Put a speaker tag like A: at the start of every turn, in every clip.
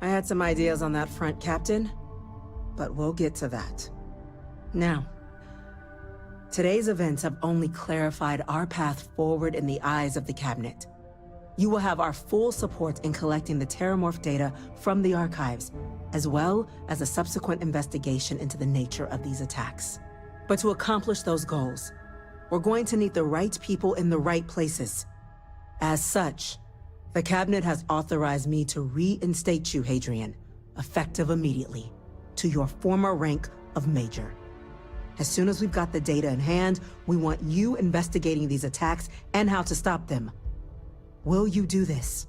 A: I had some ideas on that front, Captain, but we'll get to that. Now, today's events have only clarified our path forward in the eyes of the Cabinet. You will have our full support in collecting the Terramorph data from the archives, as well as a subsequent investigation into the nature of these attacks. But to accomplish those goals, we're going to need the right people in the right places. As such, the Cabinet has authorized me to reinstate you, Hadrian, effective immediately, to your former rank of Major. As soon as we've got the data in hand, we want you investigating these attacks and how to stop them. Will you do this?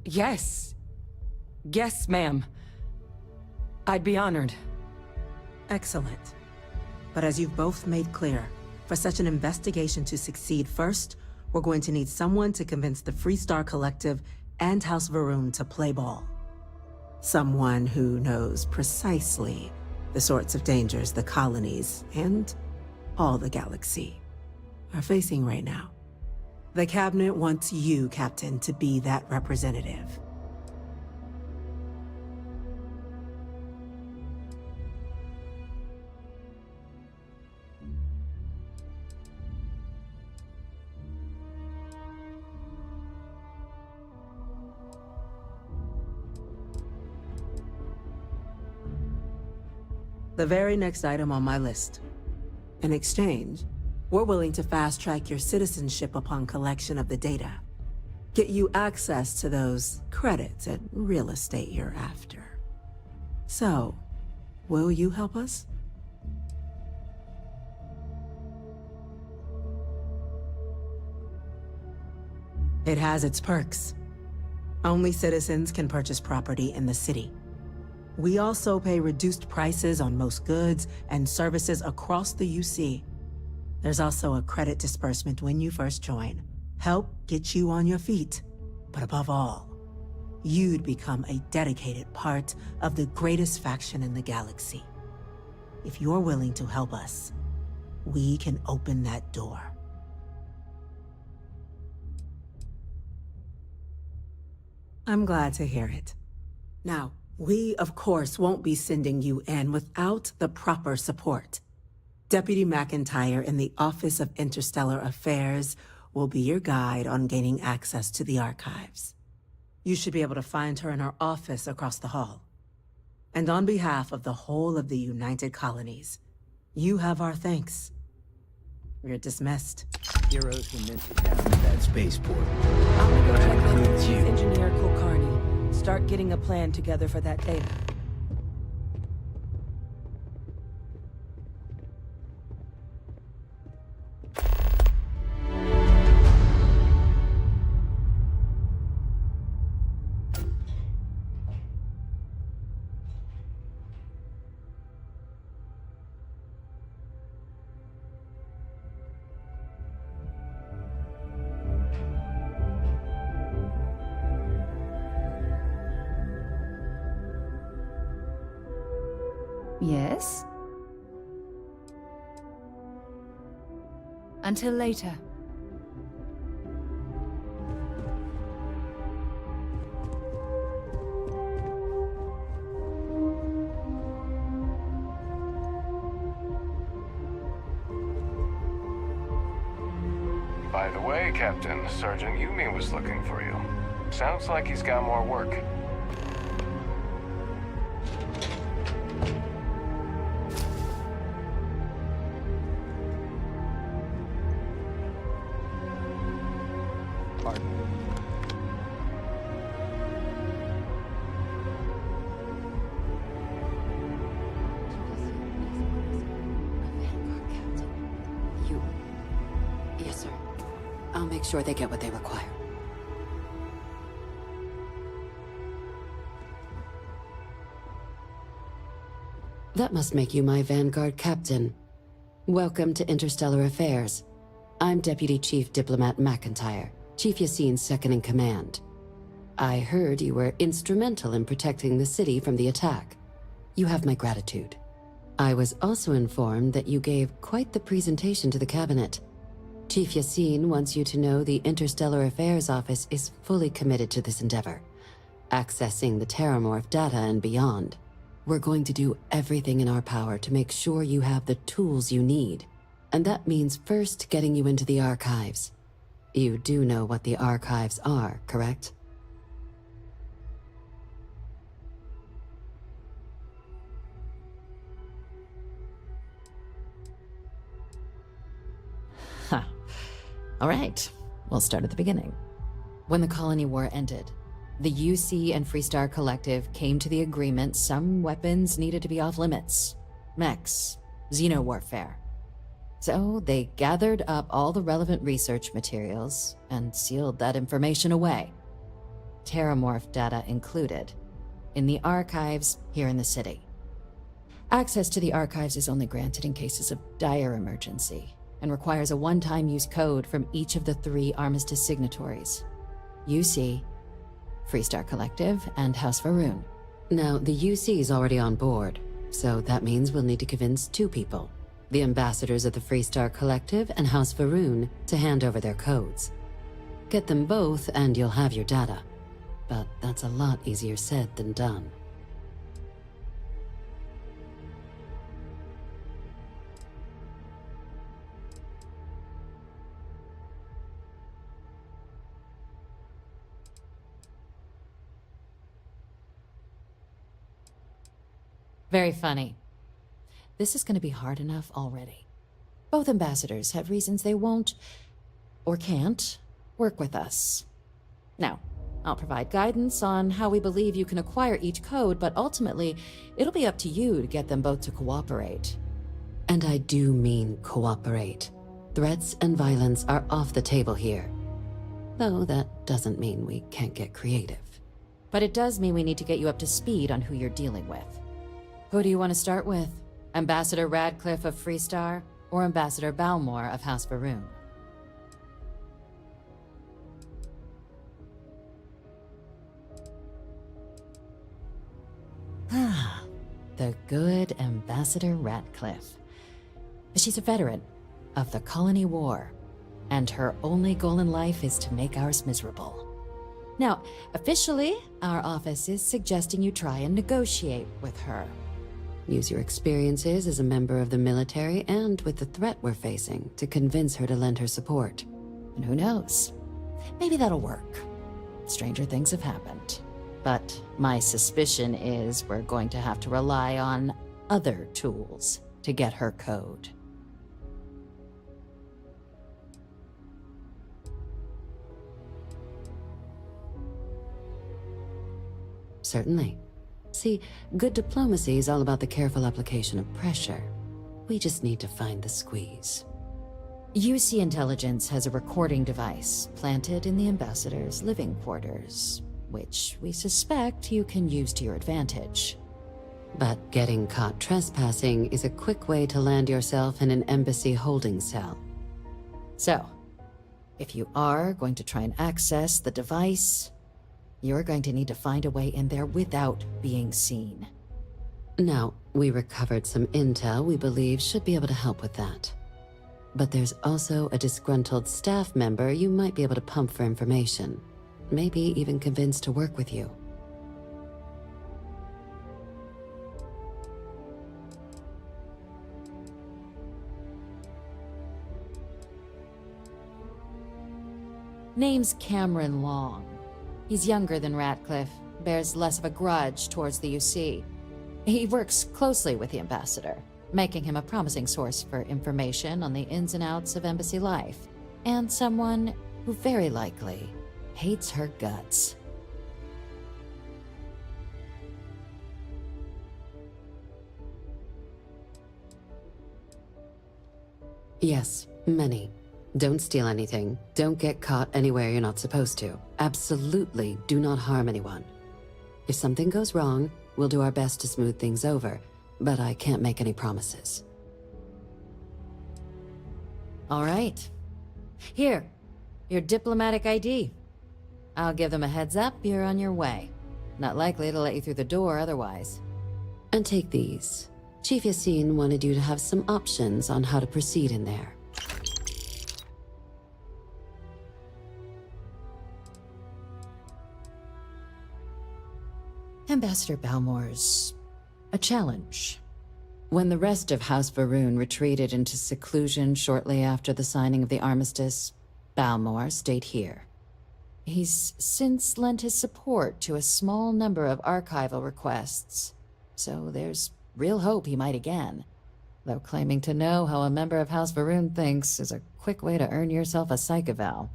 B: Yes. Yes, ma'am. I'd be honored.
A: Excellent. But as you've both made clear, for such an investigation to succeed first, we're going to need someone to convince the Freestar Collective and House Varun to play ball. Someone who knows precisely the sorts of dangers the colonies and all the galaxy are facing right now. The Cabinet wants you, Captain, to be that representative. The very next item on my list. In exchange, we're willing to fast-track your citizenship upon collection of the data. Get you access to those credits and real estate you're after. So, will you help us? It has its perks. Only citizens can purchase property in the city. We also pay reduced prices on most goods and services across the UC. There's also a credit disbursement when you first join. Help get you on your feet. But above all, you'd become a dedicated part of the greatest faction in the galaxy. If you're willing to help us, we can open that door. I'm glad to hear it. Now, we, of course, won't be sending you in without the proper support. Deputy McIntyre in the Office of Interstellar Affairs will be your guide on gaining access to the archives. You should be able to find her in her office across the hall. And on behalf of the whole of the United Colonies, you have our thanks. You're dismissed.
C: Heroes who meant it down at that spaceport.
B: I'm gonna go check in with
C: includes
B: Chief
C: you.
B: Engineer Kulkarni. Start getting a plan together for that data.
D: Yes? Until later.
E: By the way, Captain, Sergeant Yumi was looking for you. Sounds like he's got more work.
F: Yes, sir. I'll make sure they get what they require. That must make you my Vanguard captain. Welcome to Interstellar Affairs. I'm Deputy Chief Diplomat McIntyre, Chief Yassine's second-in-command. I heard you were instrumental in protecting the city from the attack. You have my gratitude. I was also informed that you gave quite the presentation to the cabinet. Chief Yassine wants you to know the Interstellar Affairs Office is fully committed to this endeavor. accessing the Terramorph data and beyond. We're going to do everything in our power to make sure you have the tools you need. And that means first getting you into the archives. You do know what the archives are, correct?
D: Huh. All right, we'll start at the beginning. When the Colony War ended, the UC and Freestar Collective came to the agreement some weapons needed to be off limits. Mechs, xeno-warfare. So they gathered up all the relevant research materials and sealed that information away. Terramorph data included, in the archives here in the city. Access to the archives is only granted in cases of dire emergency and requires a one-time use code from each of the 3 Armistice signatories: UC, Freestar Collective, and House Varun.
F: Now, the UC is already on board, so that means we'll need to convince 2 people. The ambassadors of the Freestar Collective and House Varun to hand over their codes. Get them both and you'll have your data. But that's a lot easier said than done.
D: Very funny. This is going to be hard enough already. Both ambassadors have reasons they won't, or can't, work with us. Now, I'll provide guidance on how we believe you can acquire each code, but ultimately, it'll be up to you to get them both to cooperate.
F: And I do mean cooperate. Threats and violence are off the table here. Though that doesn't mean we can't get creative.
D: But it does mean we need to get you up to speed on who you're dealing with. Who do you want to start with? Ambassador Radcliffe of Freestar, or Ambassador Balmore of House Varun? Ah, the good Ambassador Radcliffe. She's a veteran of the Colony War, and her only goal in life is to make ours miserable. Now, officially, our office is suggesting you try and negotiate with her.
F: Use your experiences as a member of the military and with the threat we're facing to convince her to lend her support.
D: And who knows? Maybe that'll work. Stranger things have happened. But my suspicion is we're going to have to rely on other tools to get her code.
F: Certainly. See, good diplomacy is all about the careful application of pressure. We just need to find the squeeze.
D: UC Intelligence has a recording device planted in the ambassador's living quarters, which we suspect you can use to your advantage.
F: But getting caught trespassing is a quick way to land yourself in an embassy holding cell.
D: So, if you are going to try and access the device, you're going to need to find a way in there without being seen.
F: Now, we recovered some intel we believe should be able to help with that. But there's also a disgruntled staff member you might be able to pump for information. Maybe even convince to work with you.
D: Name's Cameron Long. He's younger than Radcliffe, bears less of a grudge towards the UC. He works closely with the ambassador, making him a promising source for information on the ins and outs of embassy life, and someone who very likely hates her guts.
F: Yes, many. Don't steal anything. Don't get caught anywhere you're not supposed to. Absolutely do not harm anyone. If something goes wrong, we'll do our best to smooth things over, but I can't make any promises.
D: All right. Here, your diplomatic ID. I'll give them a heads up you're on your way. Not likely to let you through the door otherwise.
F: And take these. Chief Yassine wanted you to have some options on how to proceed in there.
D: Ambassador Balmore's a challenge. When the rest of House Varun retreated into seclusion shortly after the signing of the armistice, Balmore stayed here. He's since lent his support to a small number of archival requests, so there's real hope he might again. Though claiming to know how a member of House Varun thinks is a quick way to earn yourself a psych eval.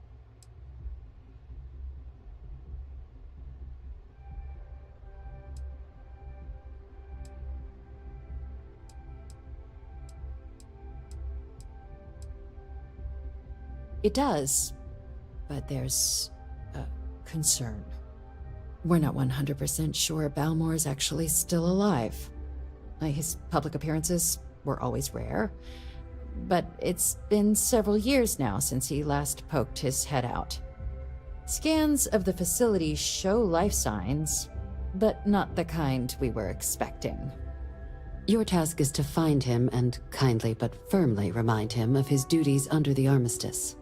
D: It does, but there's a concern. We're not 100% sure Balmore is actually still alive. His public appearances were always rare, but it's been several years now since he last poked his head out. Scans of the facility show life signs, but not the kind we were expecting.
F: Your task is to find him and kindly but firmly remind him of his duties under the armistice.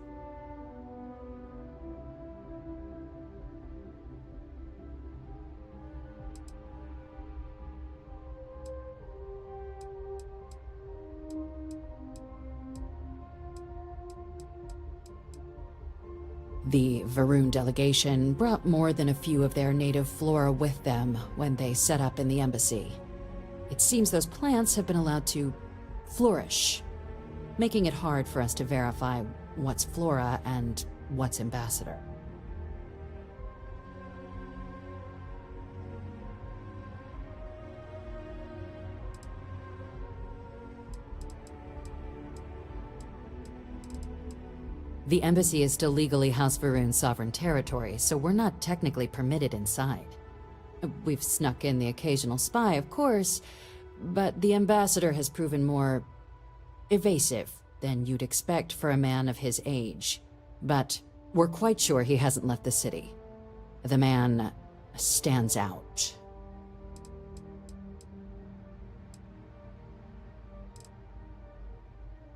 D: The Varun delegation brought more than a few of their native flora with them when they set up in the embassy. It seems those plants have been allowed to flourish, making it hard for us to verify what's flora and what's ambassador. The embassy is still legally House Varun's sovereign territory, so we're not technically permitted inside. We've snuck in the occasional spy, of course, but the ambassador has proven more evasive than you'd expect for a man of his age. But we're quite sure he hasn't left the city. The man stands out.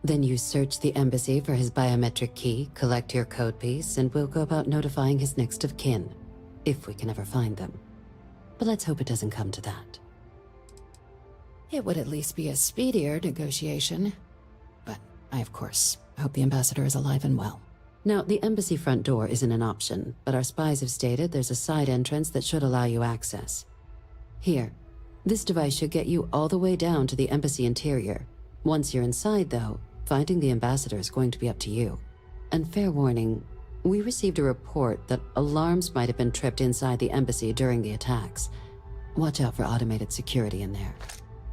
F: Then you search the embassy for his biometric key, collect your code piece, and we'll go about notifying his next of kin, if we can ever find them. But let's hope it doesn't come to that.
D: It would at least be a speedier negotiation. But I, of course, hope the ambassador is alive and well.
F: Now, the embassy front door isn't an option, but our spies have stated there's a side entrance that should allow you access. Here, this device should get you all the way down to the embassy interior. Once you're inside, though, finding the ambassador is going to be up to you. And fair warning, we received a report that alarms might have been tripped inside the embassy during the attacks. Watch out for automated security in there.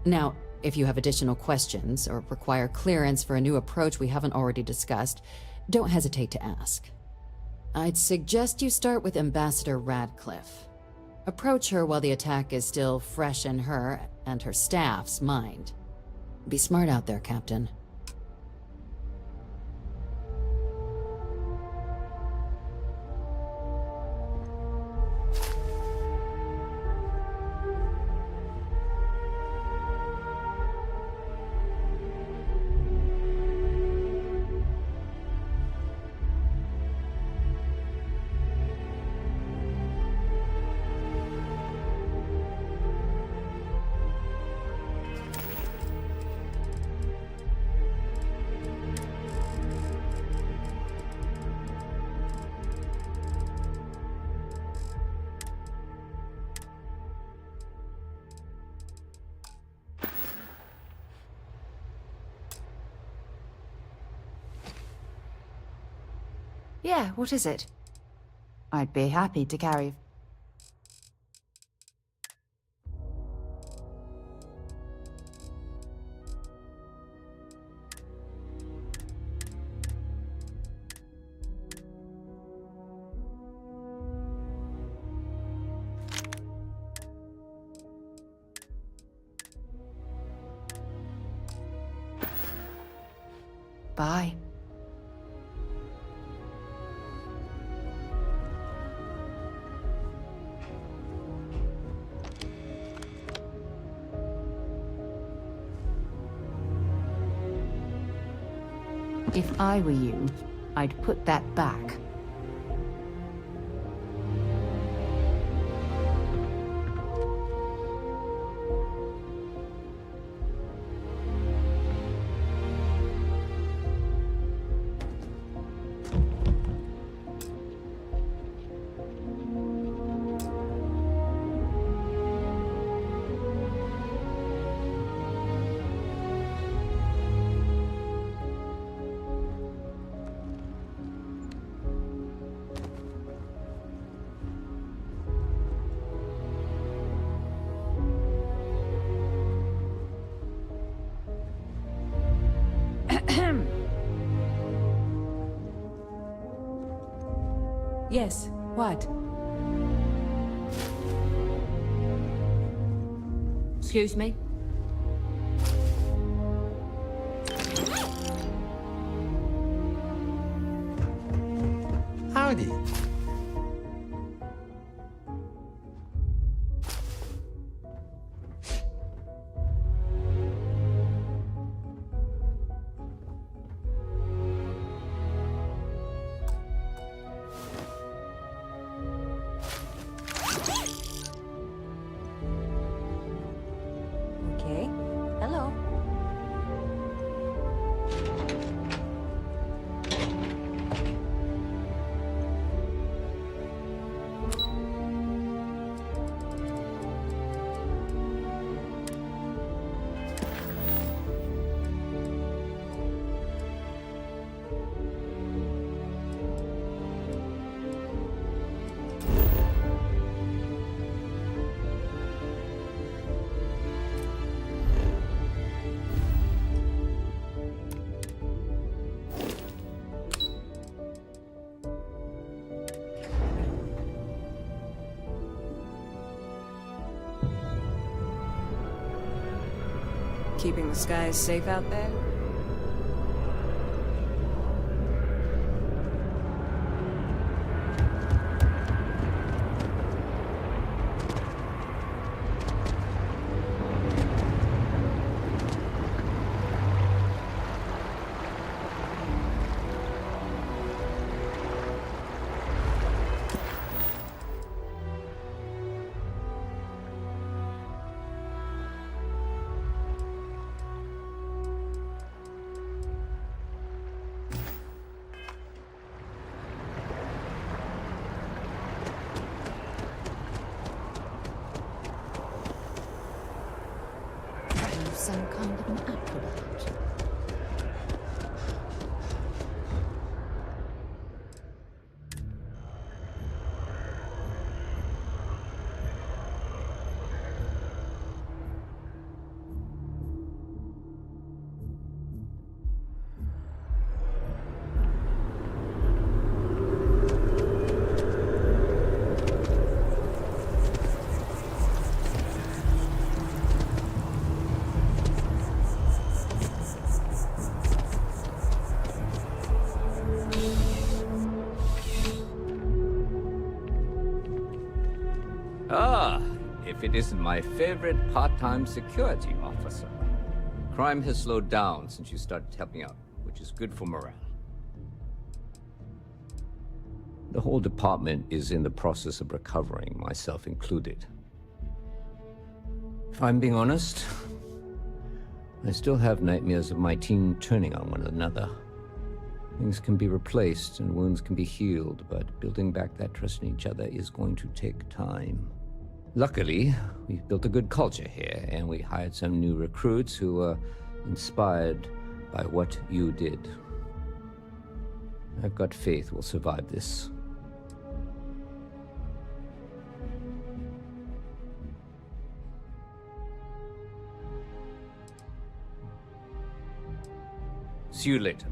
D: Now, if you have additional questions or require clearance for a new approach we haven't already discussed, don't hesitate to ask. I'd suggest you start with Ambassador Radcliffe. Approach her while the attack is still fresh in her and her staff's mind. Be smart out there, Captain.
G: Yeah, what is it? I'd be happy to carry... Bye. If I were you, I'd put that back.
B: Yes, what?
F: Excuse me?
C: Howdy.
B: Okay. Hello. Keeping the skies safe out there?
F: Some kind of an acrobat.
C: Ah, if it isn't my favorite part-time security officer. Crime has slowed down since you started helping out, which is good for morale. The whole department is in the process of recovering, myself included. If I'm being honest, I still have nightmares of my team turning on one another. Things can be replaced and wounds can be healed, but building back that trust in each other is going to take time. Luckily, we've built a good culture here, and we hired some new recruits who were inspired by what you did. I've got faith we'll survive this. See you later.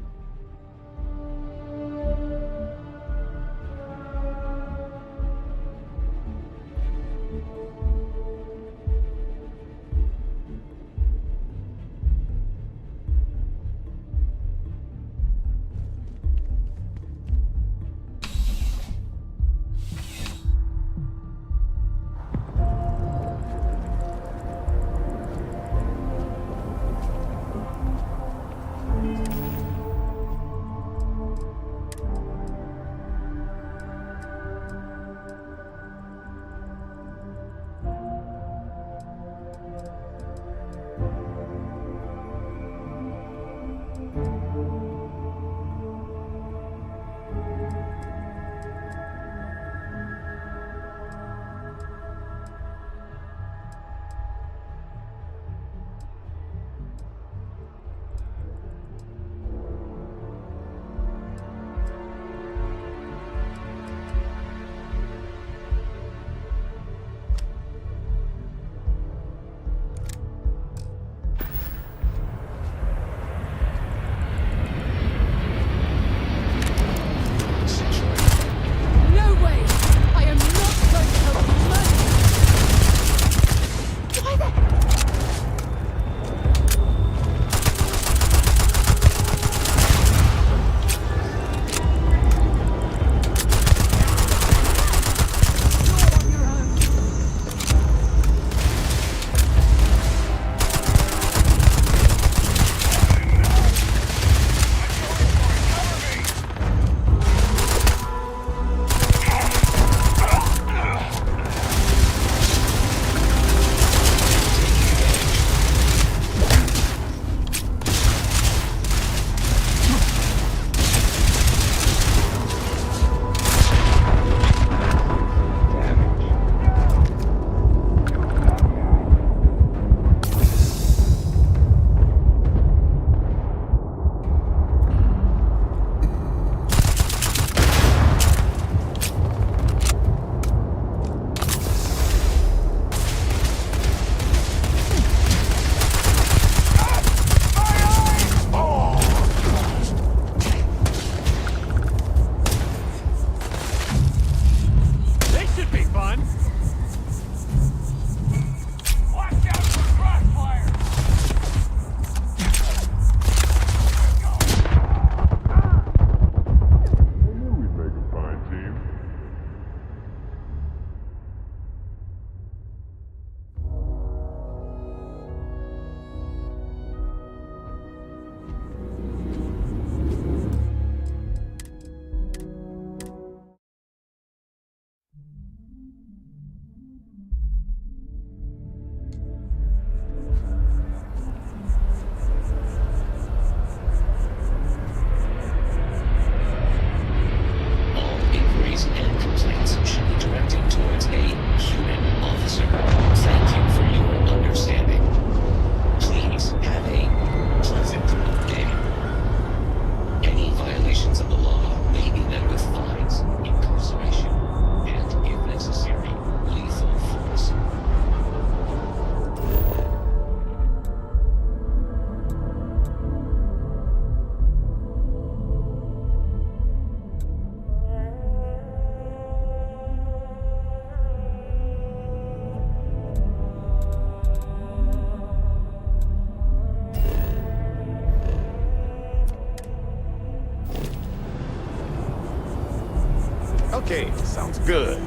H: Okay, sounds good.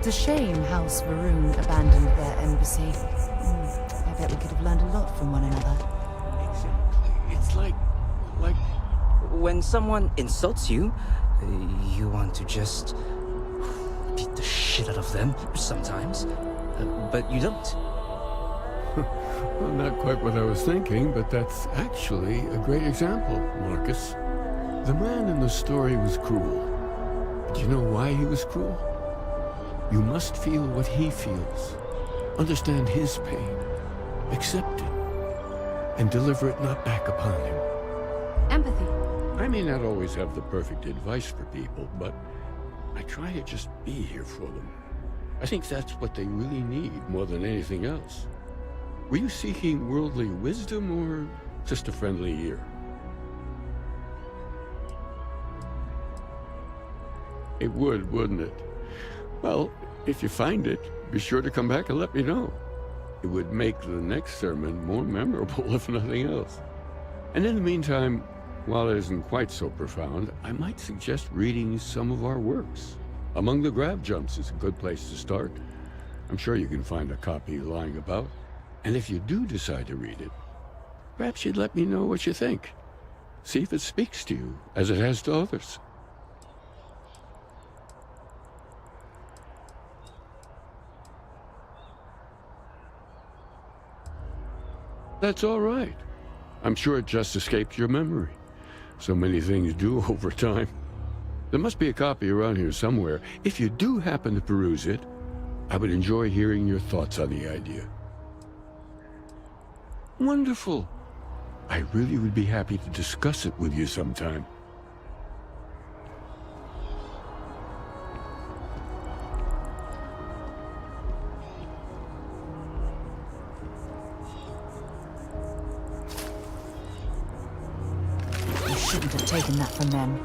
G: It's a shame House Varun abandoned their embassy. I bet we could have learned a lot from one another.
I: It's like... when someone insults you, you want to just beat the shit out of them sometimes, but you don't.
J: Well, not quite what I was thinking, but that's actually a great example, Marcus. The man in the story was cruel. Do you know why he was cruel? You must feel what he feels, understand his pain, accept it, and deliver it not back upon him.
F: Empathy.
J: I may not always have the perfect advice for people, but I try to just be here for them. I think that's what they really need more than anything else. Were you seeking worldly wisdom or just a friendly ear? It would, wouldn't it? Well, if you find it, be sure to come back and let me know. It would make the next sermon more memorable, if nothing else. And in the meantime, while it isn't quite so profound, I might suggest reading some of our works. Among the Grab Jumps is a good place to start. I'm sure you can find a copy lying about. And if you do decide to read it, perhaps you'd let me know what you think. See if it speaks to you, as it has to others. That's all right. I'm sure it just escaped your memory. So many things do over time. There must be a copy around here somewhere. If you do happen to peruse it, I would enjoy hearing your thoughts on the idea. Wonderful. I really would be happy to discuss it with you sometime.
G: Shouldn't have taken that from them.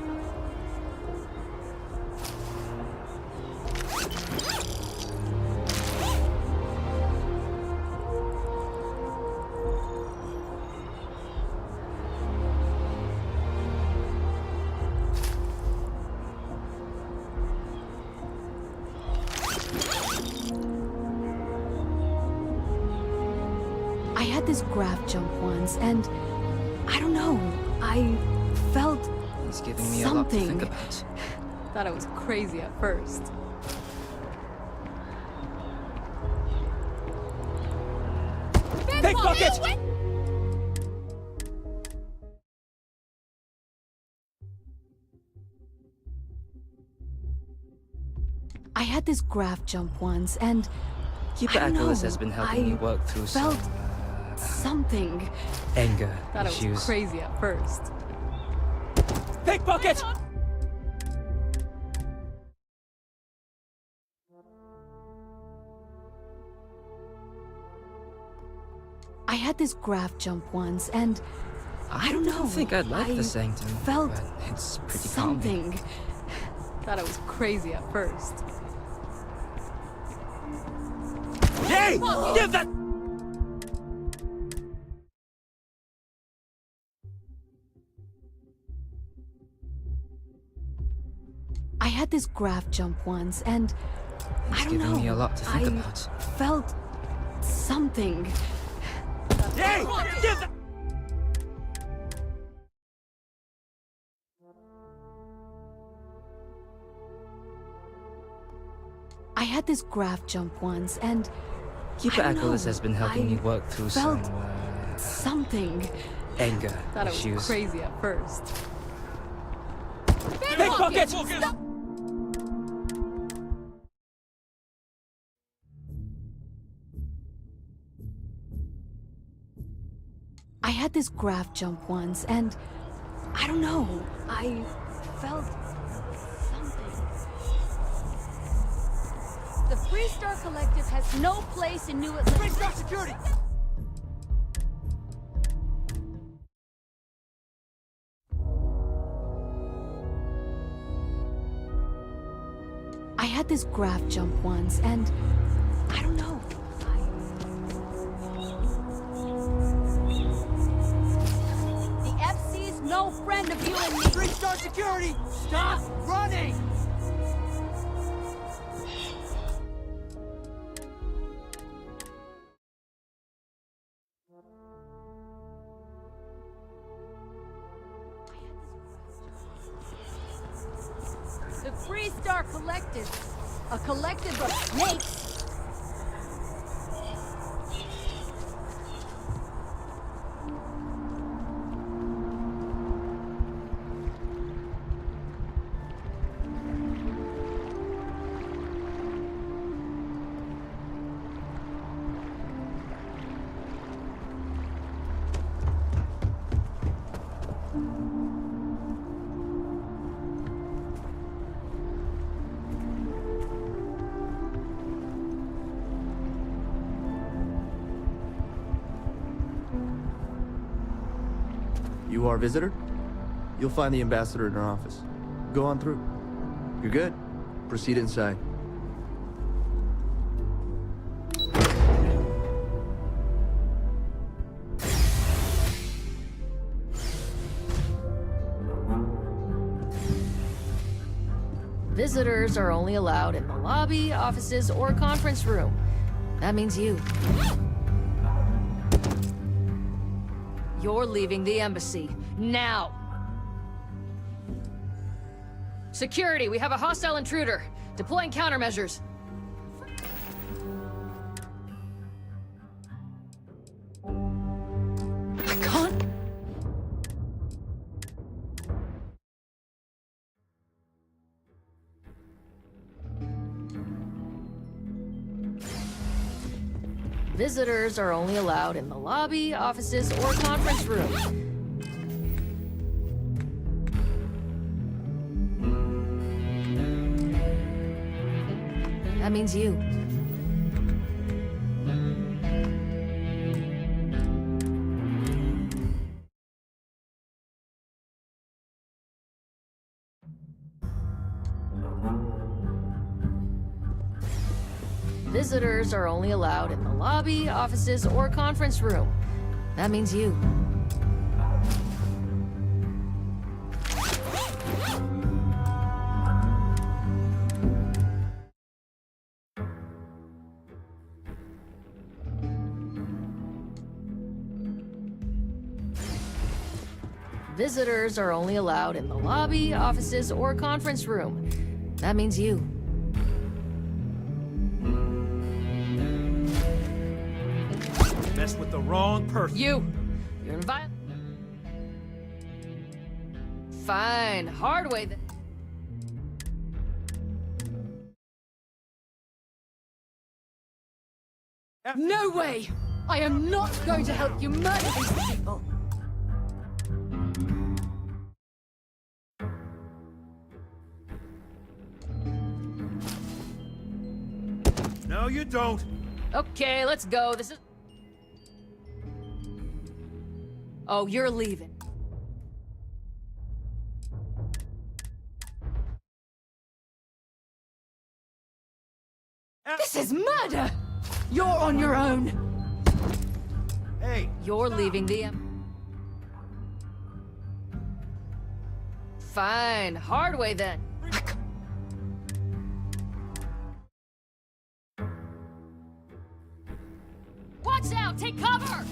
F: I had this graph jump once, and I don't know, I felt
I: He's giving me
F: something.
I: a lot to think about.
F: Thought I was crazy at first.
I: Pickpocket!
F: I had this graph jump once, and
I: Keeper
F: I don't
I: Achilles
F: know,
I: has been helping me work through
F: felt
I: some
F: something.
I: anger
F: Thought I
I: issues.
F: was crazy at first.
I: Pickpocket!
F: I had this graph jump once, and I don't know.
I: I think I'd like the Sanctum,
F: felt
I: but it's pretty calming.
F: something. Thought I was crazy at first.
I: Hey! Give that!
F: I had this graph jump once, and
I: It's
G: I don't
I: giving
G: know.
I: me a lot to think
G: I
I: about.
G: felt something.
I: Hey! Give that!
G: I had this graph jump once, and
I: Keeper
G: I don't
I: Achilles
G: know,
I: has been helping me
G: I
I: work through
G: felt
I: some
G: something.
I: anger
G: Thought I was
I: issues.
G: crazy at first.
I: Pickpocket!
G: I had this graph jump once, and I don't know, I felt something.
H: The Freestar Collective has no place in New Atlantis.
I: Freestar security!
G: I had this graph jump once, and I don't know.
H: The FC's no friend of you and me.
I: Freestar security! Stop running!
H: The Freestar Collective. A collective of snakes.
K: You are a visitor? You'll find the ambassador in her office. Go on through. You're good. Proceed inside.
L: Visitors are only allowed in the lobby, offices, or conference room. That means you. You're leaving the embassy. Now! Security, we have a hostile intruder. Deploying countermeasures.
G: I can't.
L: Visitors are only allowed in the lobby, offices, or conference room. That means you. Visitors are only allowed in the lobby, offices, or conference room. That means you. Visitors are only allowed in the lobby, offices, or conference room. That means you.
M: Messed with the wrong person.
L: You're invited. Fine, hard way then.
H: No way! I am not going to help you murder these people.
M: No, you don't.
L: Okay, let's go. This is... Oh, you're leaving.
H: This is murder! You're on your own.
M: Hey,
L: You're
M: stop.
L: leaving the... Fine, hard way then. Lights out! Take cover!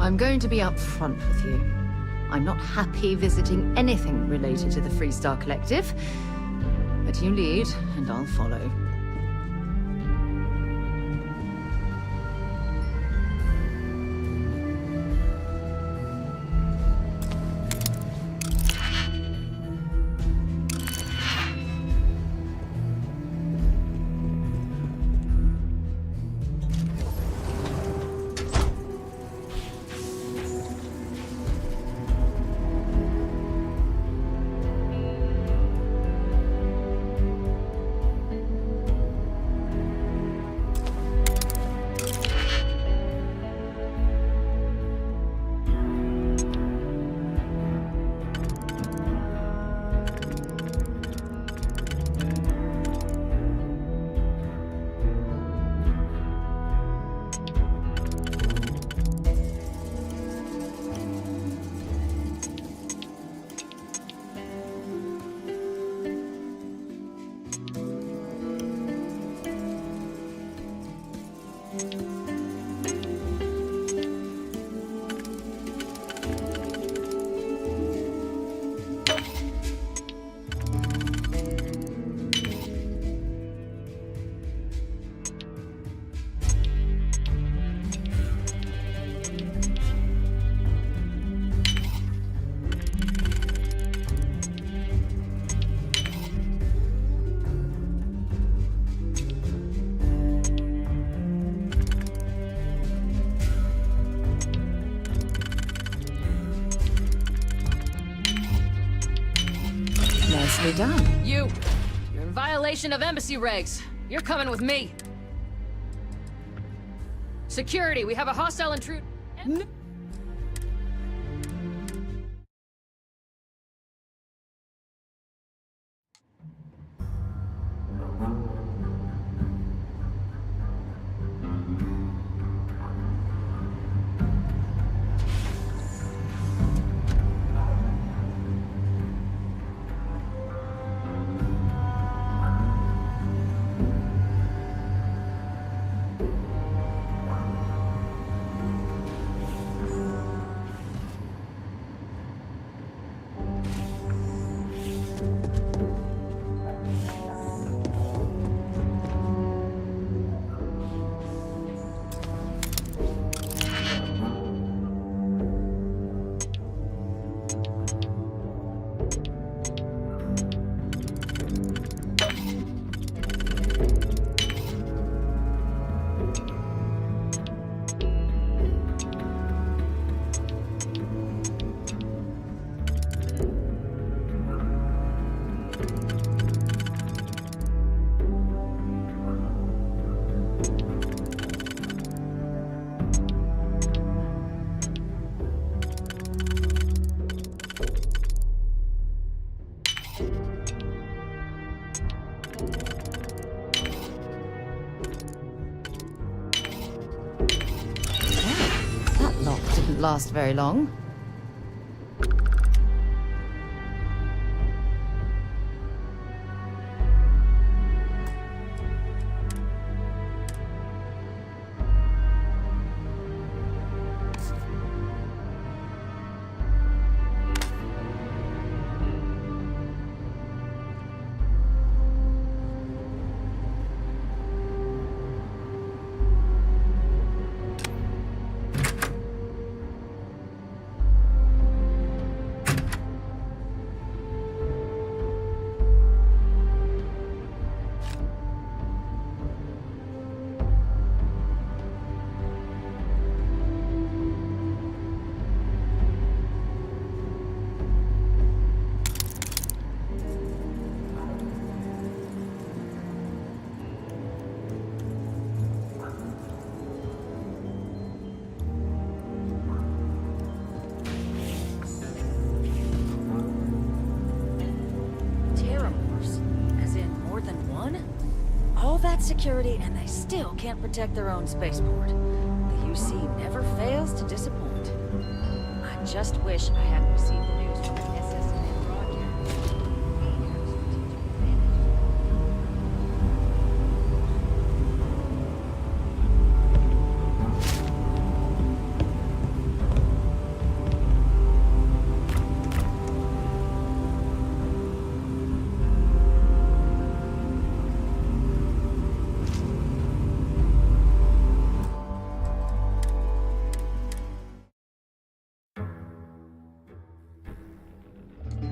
N: I'm going to be upfront with you. I'm not happy visiting anything related to the Freestar Collective, but you lead, and I'll follow.
L: Nicely done. You're in violation of embassy regs. You're coming with me. Security, we have a hostile intruder.
N: Last very long.
L: that security and they still can't protect their own spaceport. The UC never fails to disappoint. I just wish I hadn't received the news from the SS broadcast.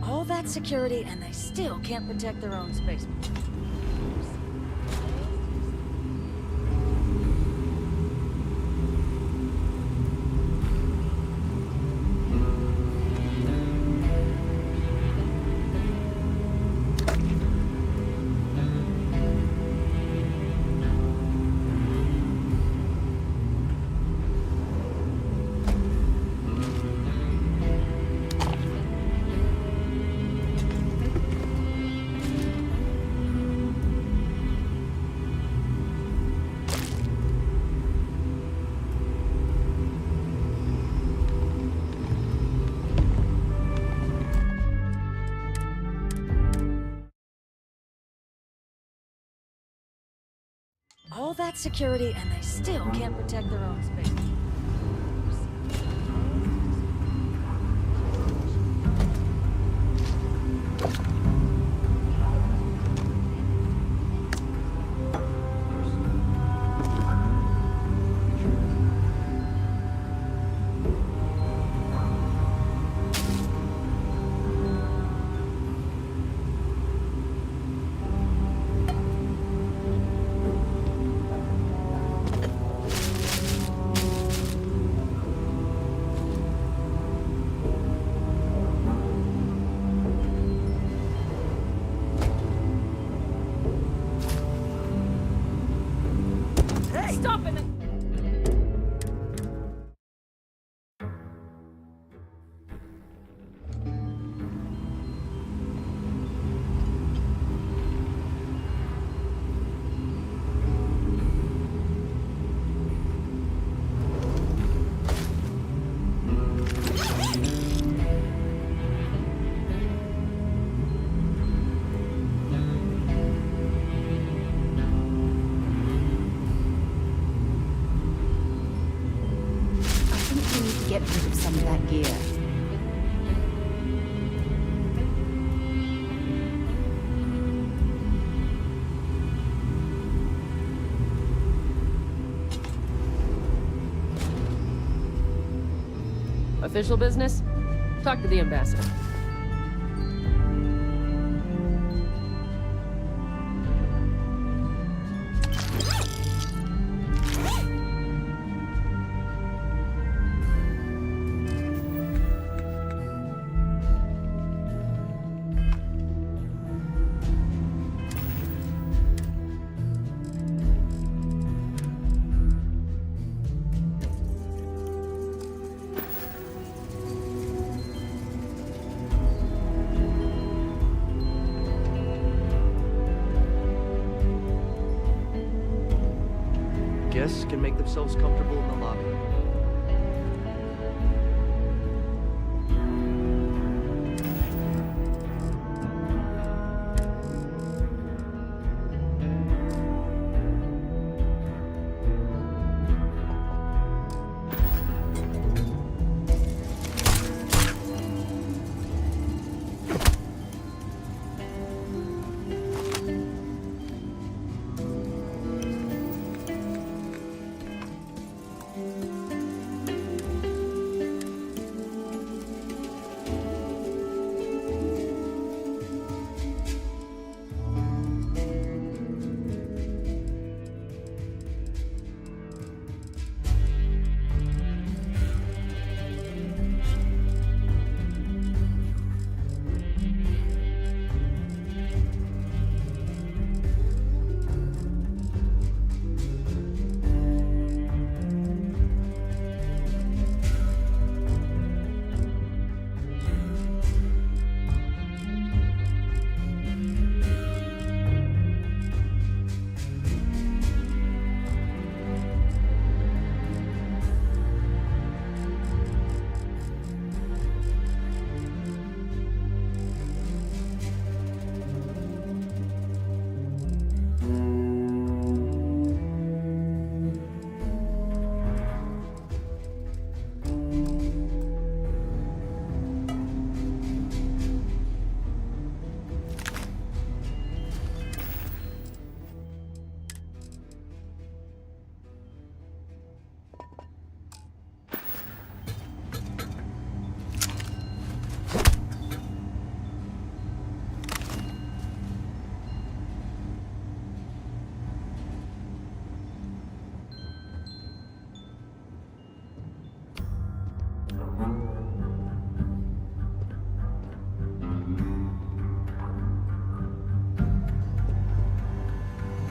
L: All that security and they still can't protect their own spaceport. All that security and they still can't protect their own space.
N: Get rid of some of that gear.
B: Official business? Talk to the ambassador.
K: Guests can make themselves comfortable in the lobby.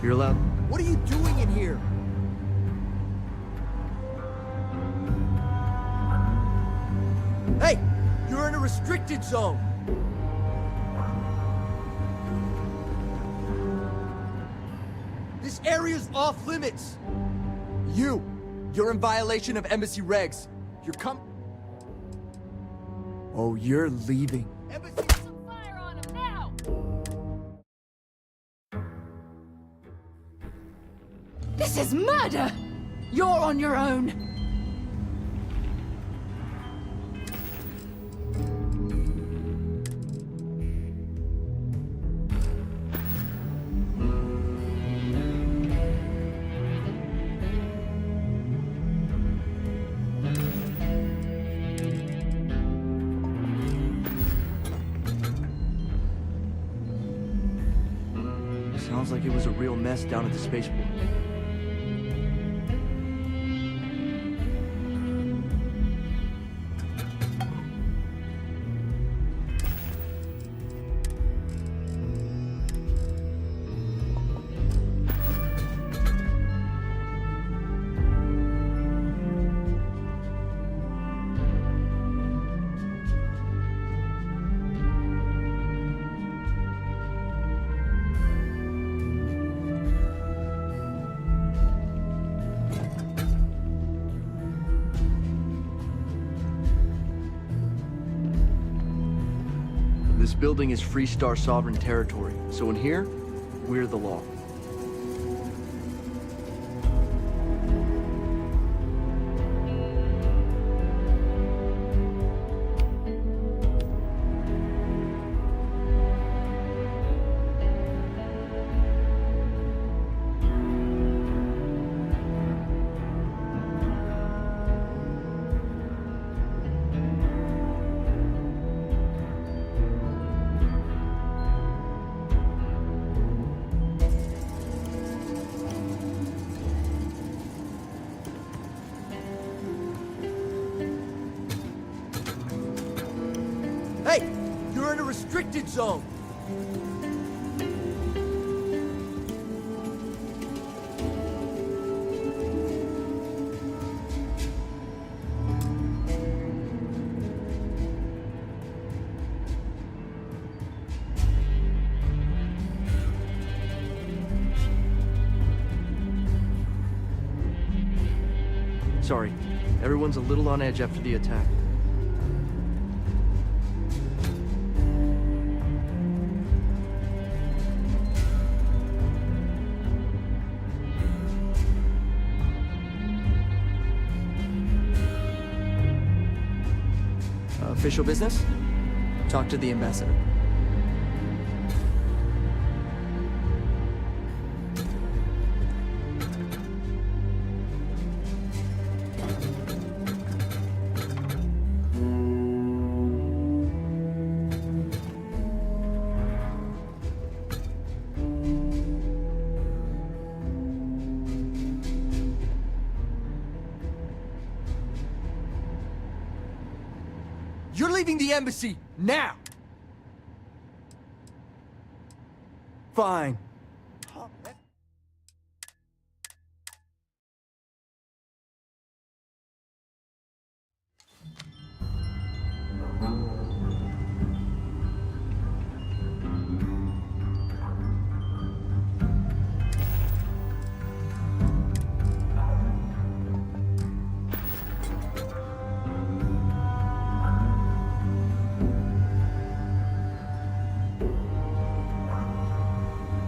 K: You're allowed. What are you doing in here? Hey! You're in a restricted zone! This area's off limits! You're in violation of embassy regs. You're Oh, you're leaving. Embassy!
H: Fire on him now! This is murder! You're on your own!
K: Sounds like it was a real mess down at the spaceport. This building is Freestar sovereign territory, so in here, we're the law. Hey! You're in a restricted zone! Sorry, everyone's a little on edge after the attack. Official business? Talk to the ambassador. You're leaving the embassy, now! Fine.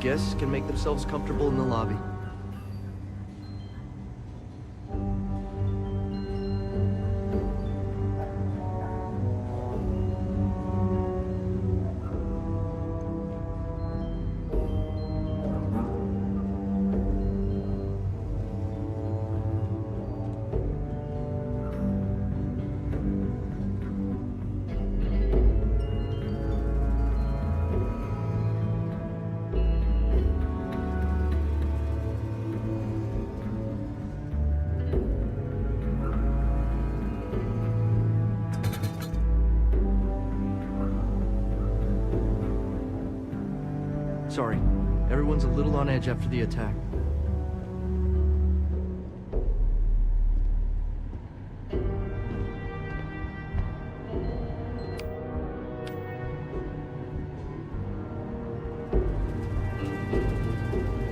K: Guests can make themselves comfortable in the lobby. Sorry, Everyone's a little on edge after the attack.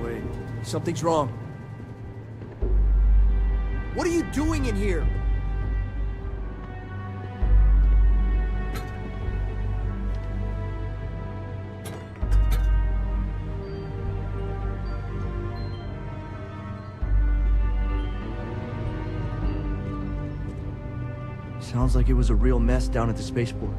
K: Wait, something's wrong. What are you doing in here? Sounds like it was a real mess down at the spaceport.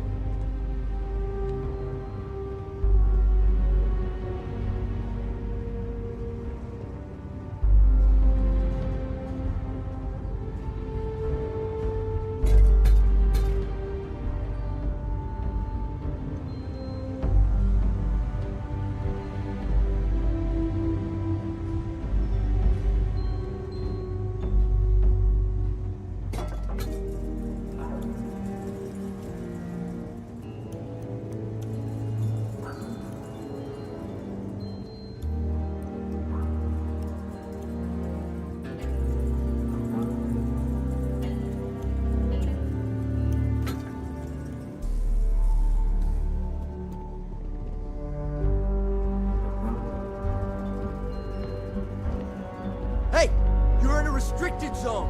K: Restricted zone!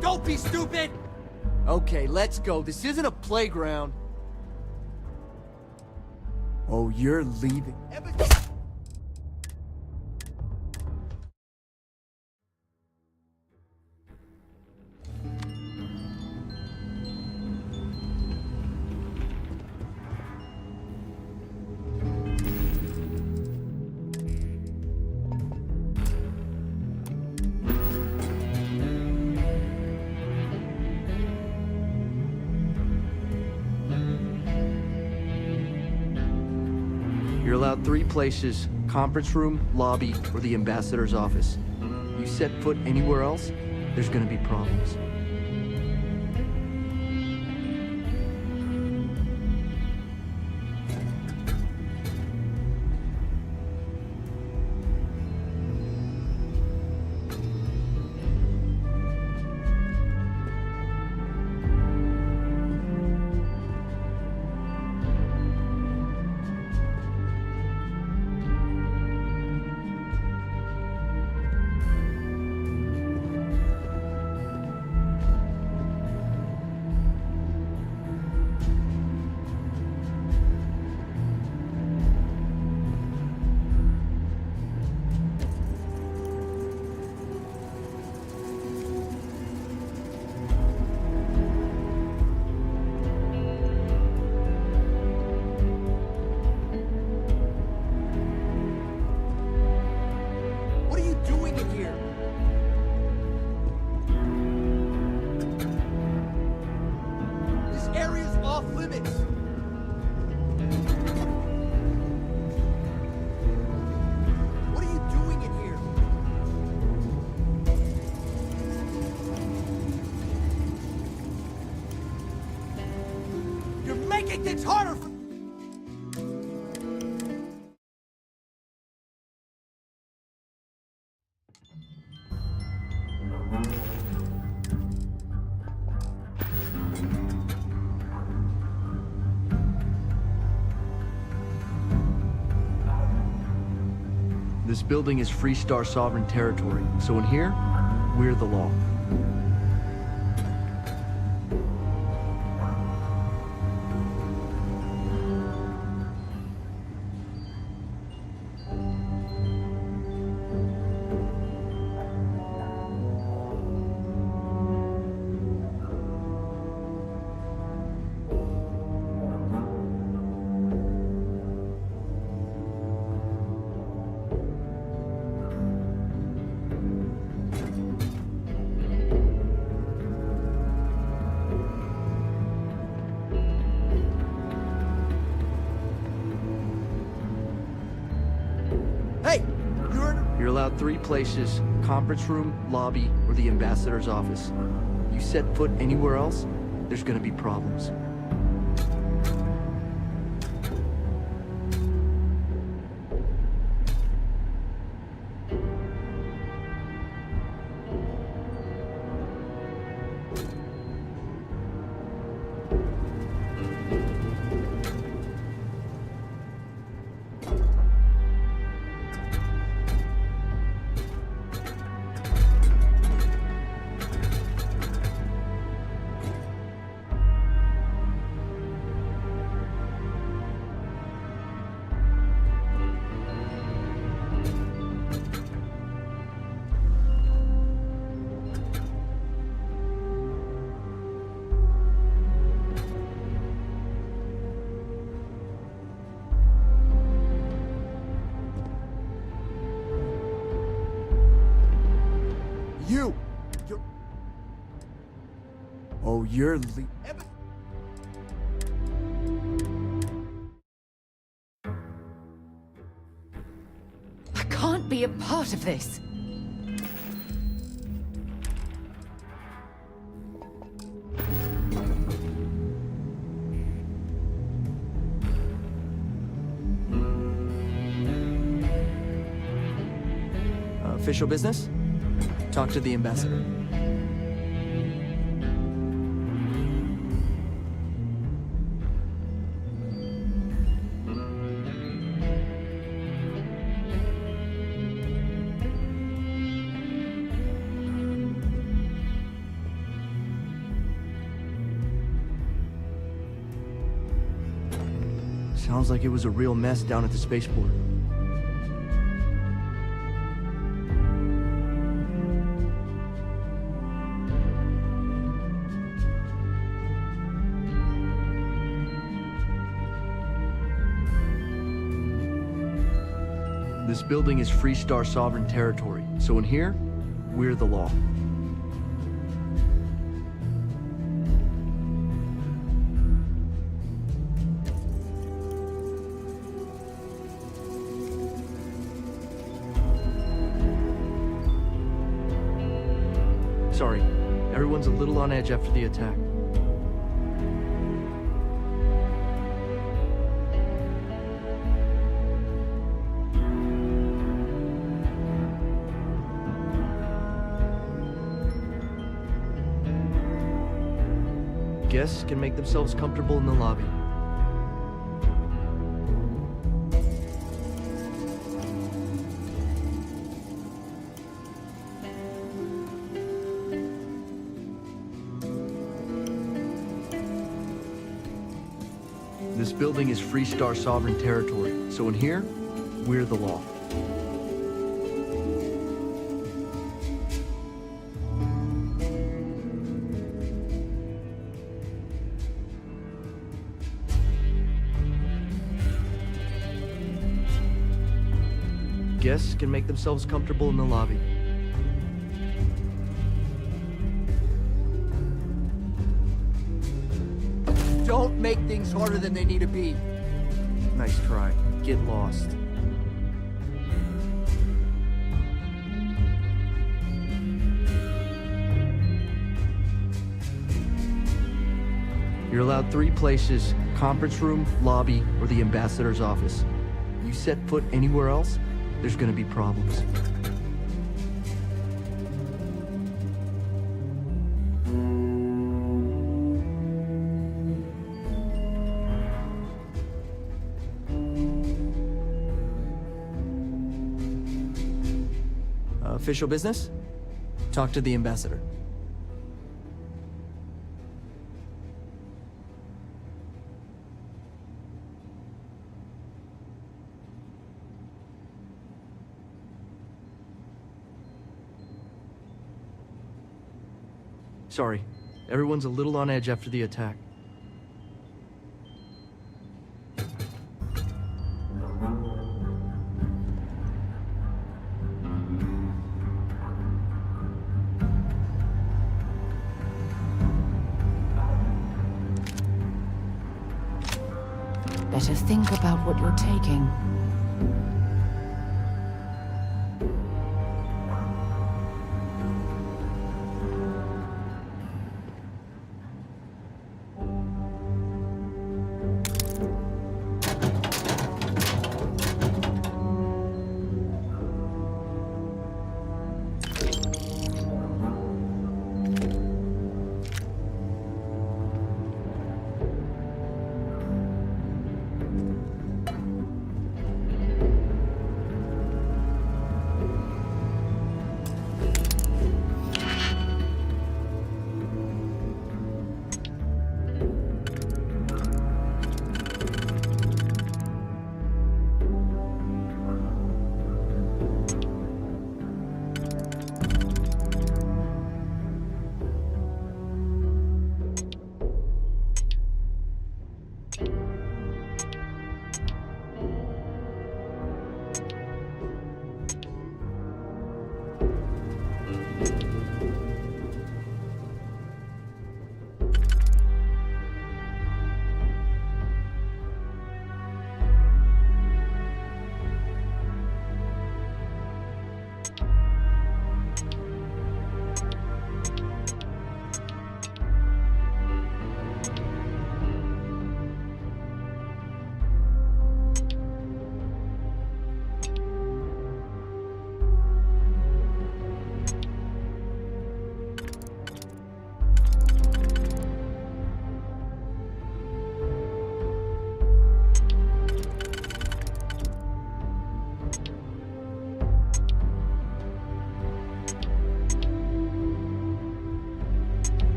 K: Don't be stupid! Okay, let's go. This isn't a playground. Oh, you're leaving. You're allowed 3 places: conference room, lobby, or the ambassador's office. You set foot anywhere else, there's gonna be problems. It's harder for... This building is Freestar sovereign territory, so in here, we're the law. You're allowed 3 places: conference room, lobby, or the ambassador's office. You set foot anywhere else, there's gonna be problems. Oh, you're
N: I can't be a part of this.
K: Official business? Talk to the ambassador. Sounds like it was a real mess down at the spaceport. This building is Freestar sovereign territory, so in here, we're the law. Sorry, everyone's a little on edge after the attack. Guests can make themselves comfortable in the lobby. This building is Freestar sovereign territory, so in here, we're the law. Guests can make themselves comfortable in the lobby. Don't make things harder than they need to be. Nice try. Get lost. You're allowed 3 places: conference room, lobby, or the ambassador's office. You set foot anywhere else, there's gonna be problems. Official business? Talk to the ambassador. Sorry, everyone's a little on edge after the attack.
N: Better think about what you're taking.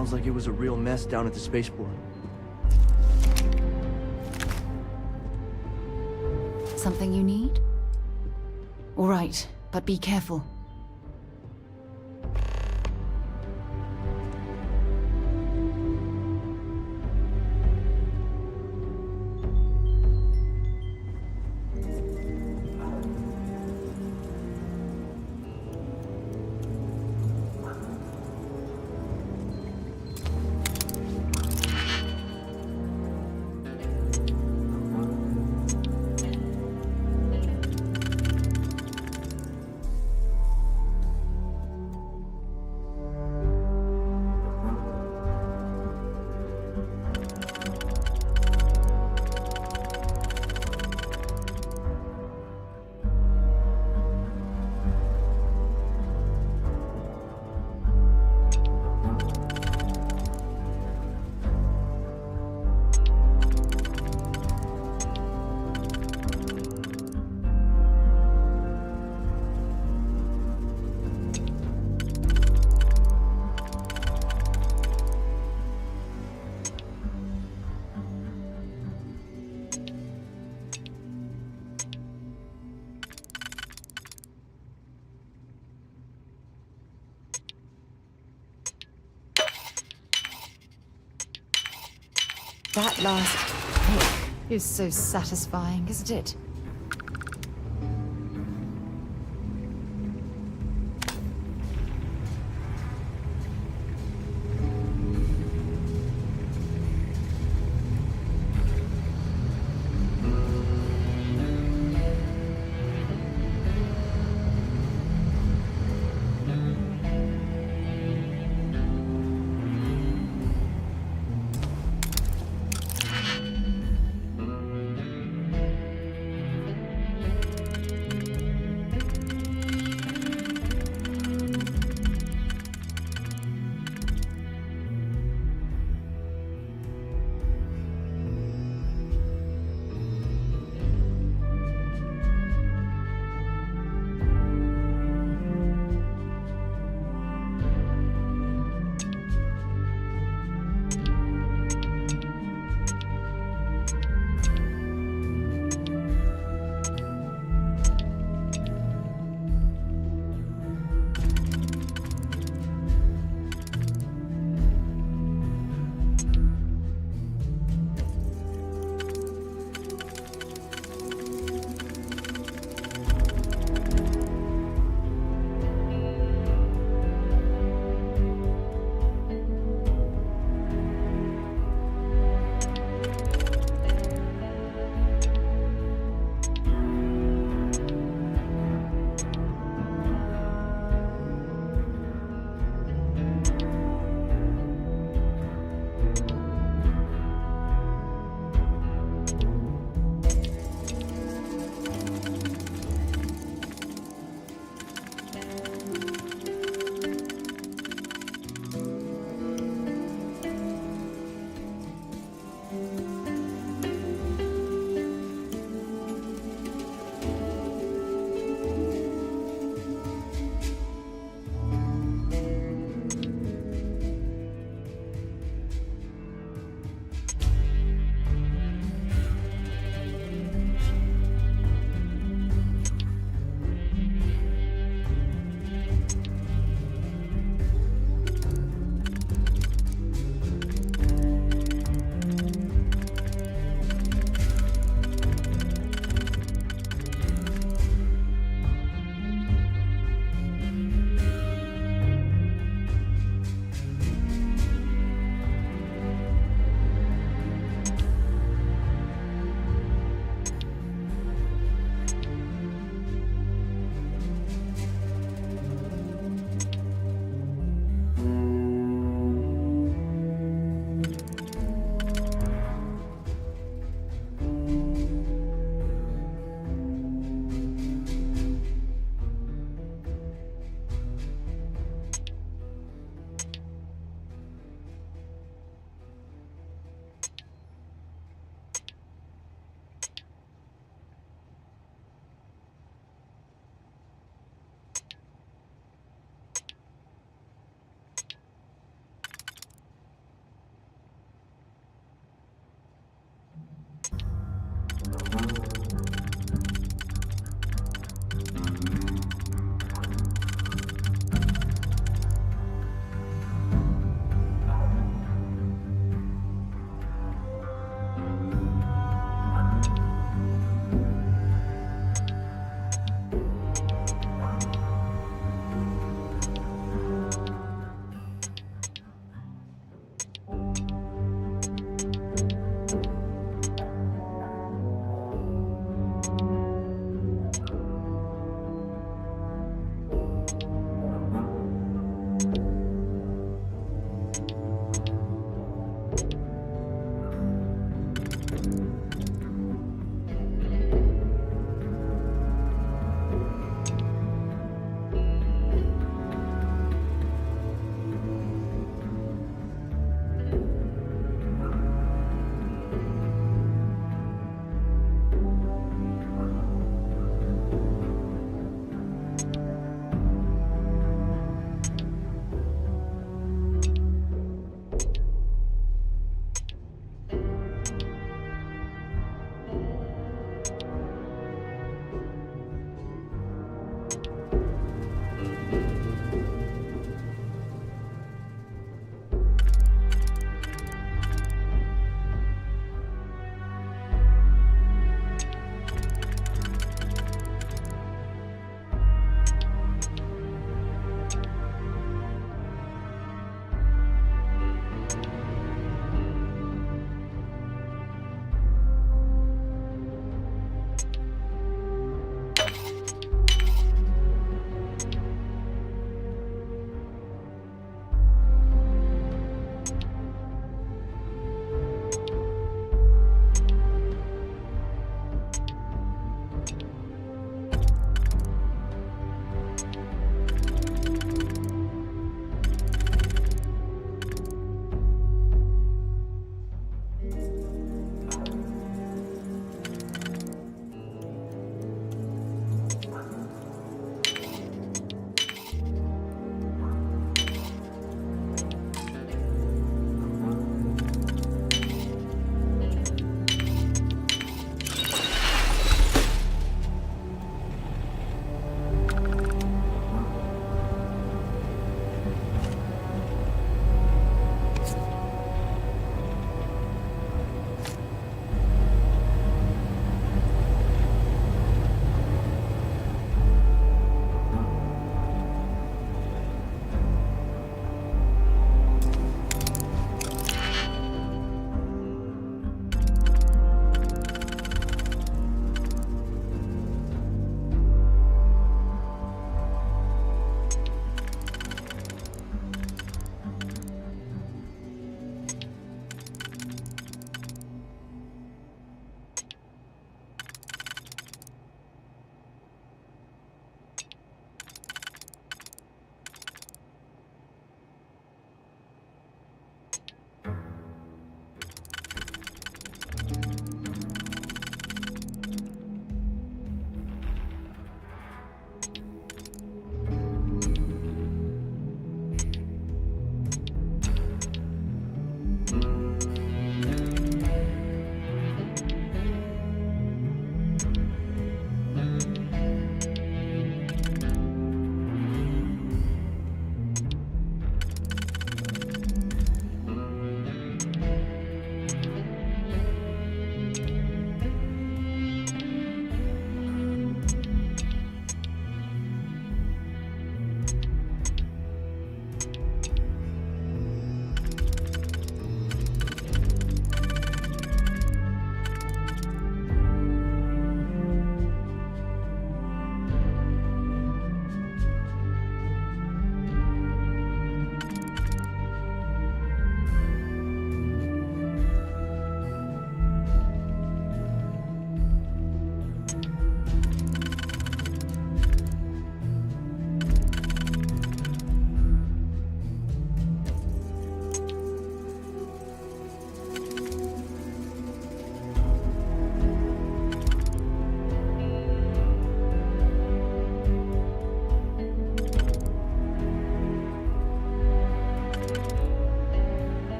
K: Sounds like it was a real mess down at the spaceport.
N: Something you need? All right, but be careful. That last pick is so satisfying, isn't it?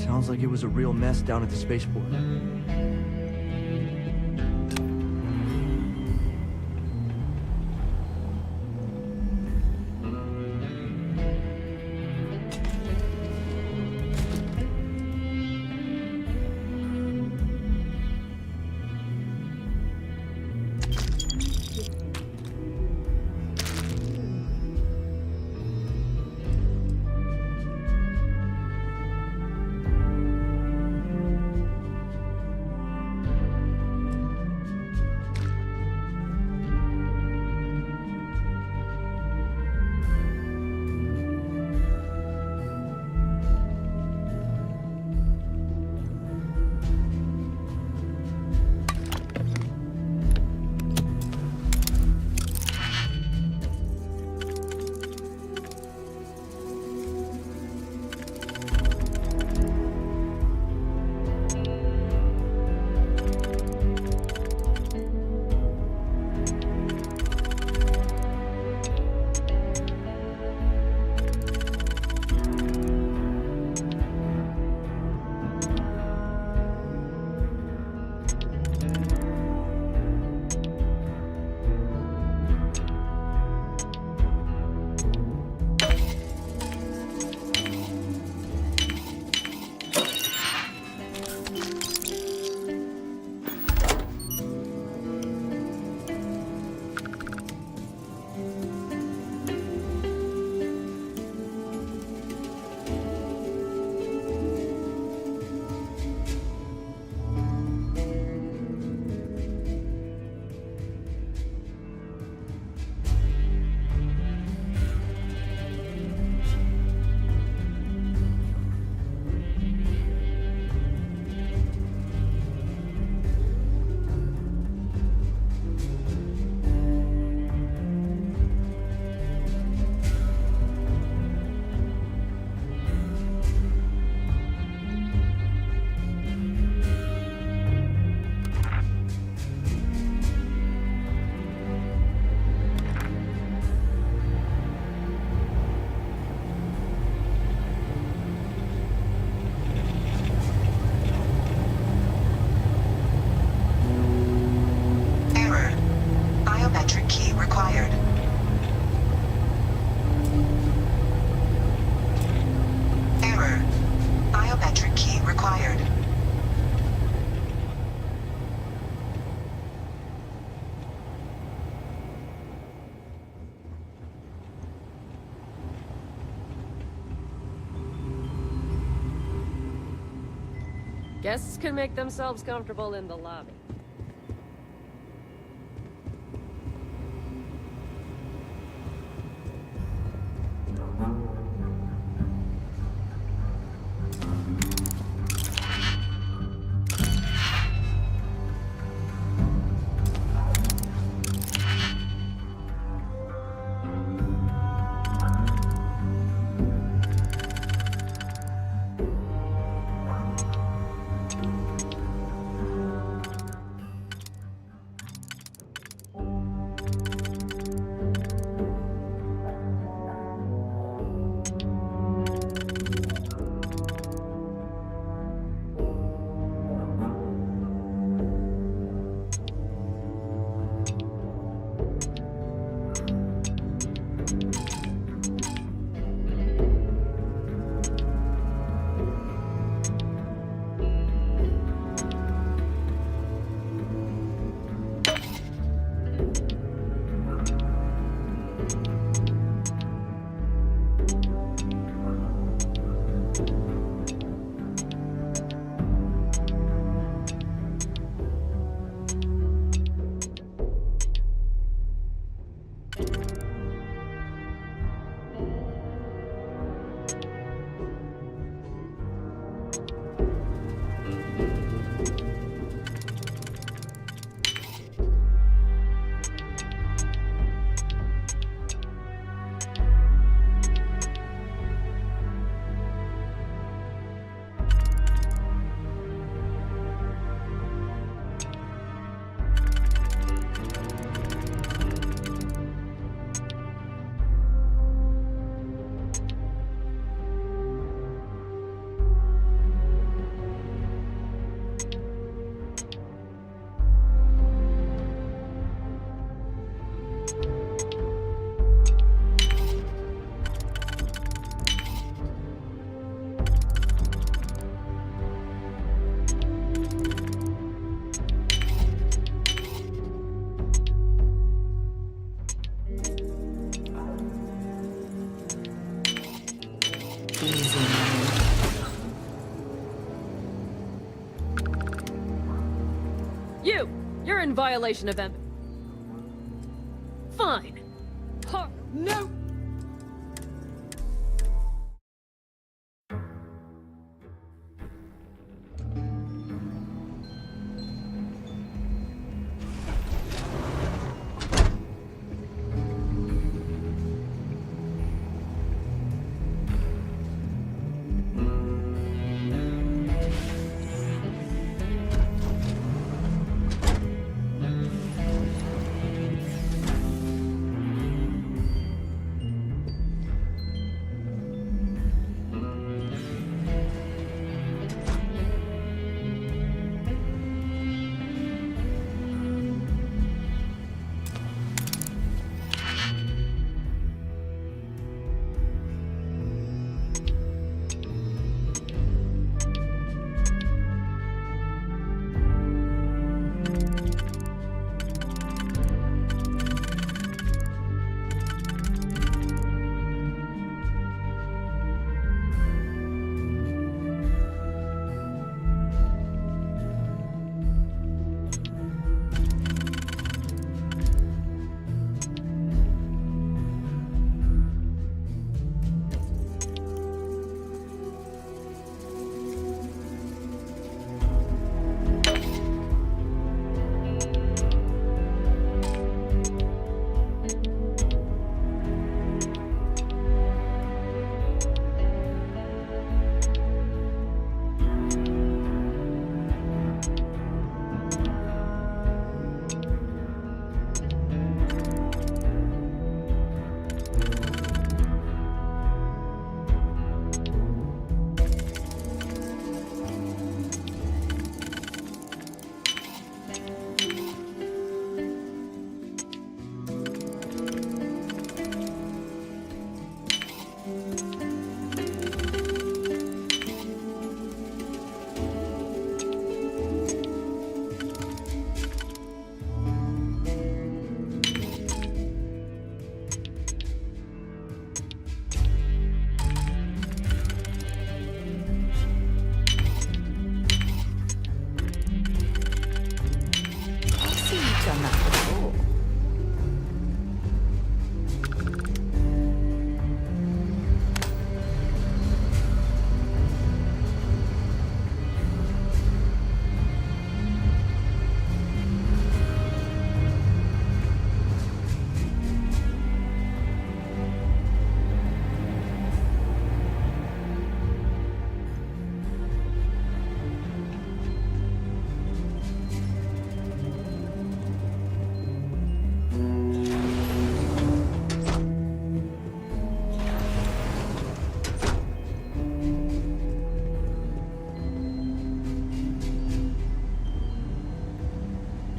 K: Sounds like it was a real mess down at the spaceport.
O: Guests can make themselves comfortable in the lobby. You're in violation of Fine. No!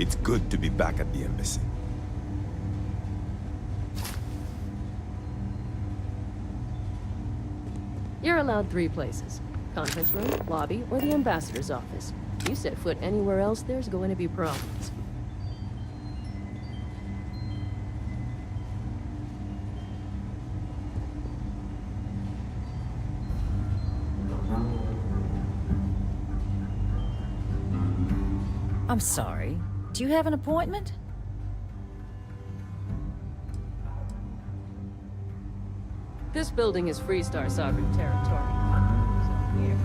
P: It's good to be back at the embassy.
O: You're allowed 3 places. Conference room, lobby, or the ambassador's office. You set foot anywhere else, there's going to be problems.
L: I'm sorry. Do you have an appointment?
O: This building is Freestar sovereign territory. So here.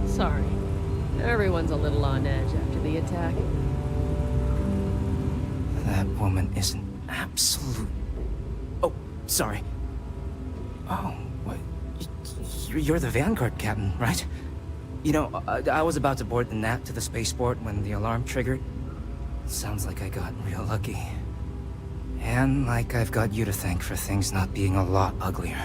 O: Sorry. Everyone's a little on edge after the attack.
I: That woman is an absolute... Oh, sorry. Oh, what? You're the Vanguard captain, right? You know, I was about to board the NAT to the spaceport when the alarm triggered. Sounds like I got real lucky. And like I've got you to thank for things not being a lot uglier.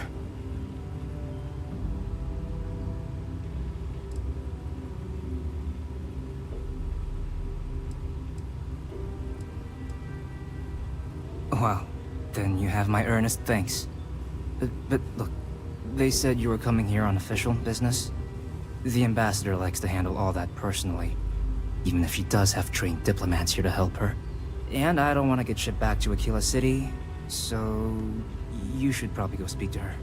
I: Well, then you have my earnest thanks. But look, they said you were coming here on official business. The ambassador likes to handle all that personally, even if she does have trained diplomats here to help her. And I don't want to get shipped back to Aquila City, so you should probably go speak to her.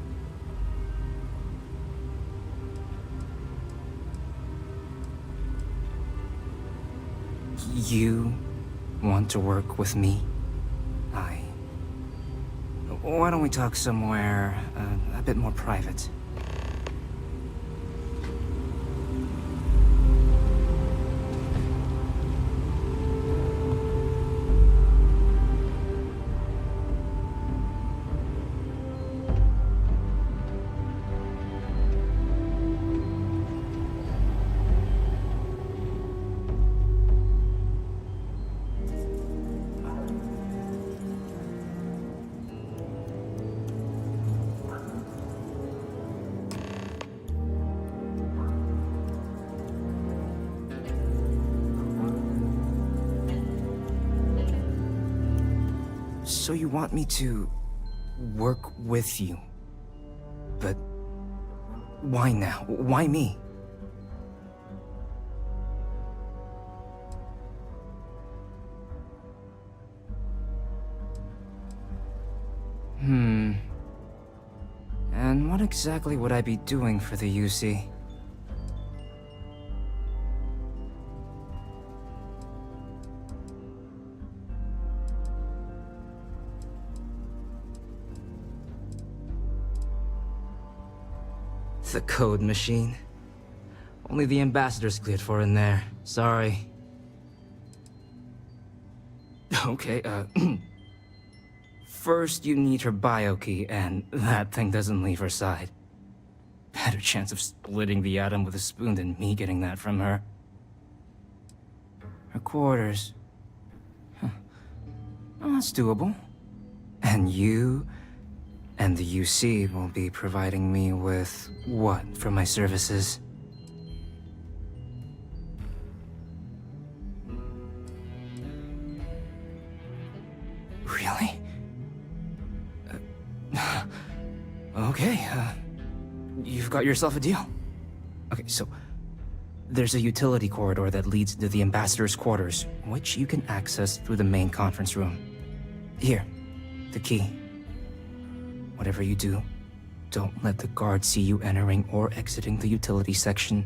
I: You want to work with me? Why don't we talk somewhere a bit more private? So you want me to work with you? But why now? Why me? And what exactly would I be doing for the UC? The code machine. Only the ambassador's cleared for in there. Sorry. Okay, First you need her bio key, and that thing doesn't leave her side. Better chance of splitting the atom with a spoon than me getting that from her. Her quarters. Huh. Well, that's doable. And you and the UC will be providing me with what for my services? Really? Okay, you've got yourself a deal. Okay, so there's a utility corridor that leads to the ambassador's quarters, which you can access through the main conference room. Here, the key. Whatever you do, don't let the guards see you entering or exiting the utility section,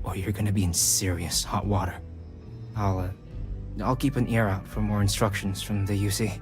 I: or you're gonna be in serious hot water. I'll keep an ear out for more instructions from the UC.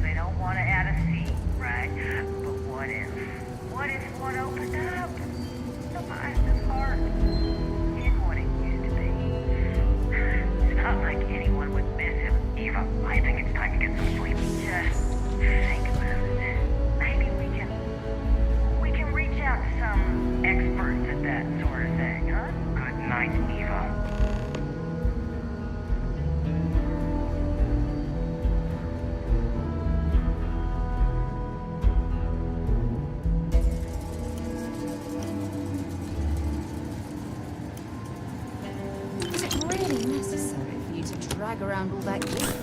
Q: they don't want to add a seat, right? But what if? What if one opened up? The Master's heart. In what it used to be. It's not like anyone would miss him. Eva, I think it's time to get some sleep. Just think about it. Maybe we can reach out to some experts at that sort of thing, huh? Good night, Eva.
N: Is it really necessary for you to drag around all that gear?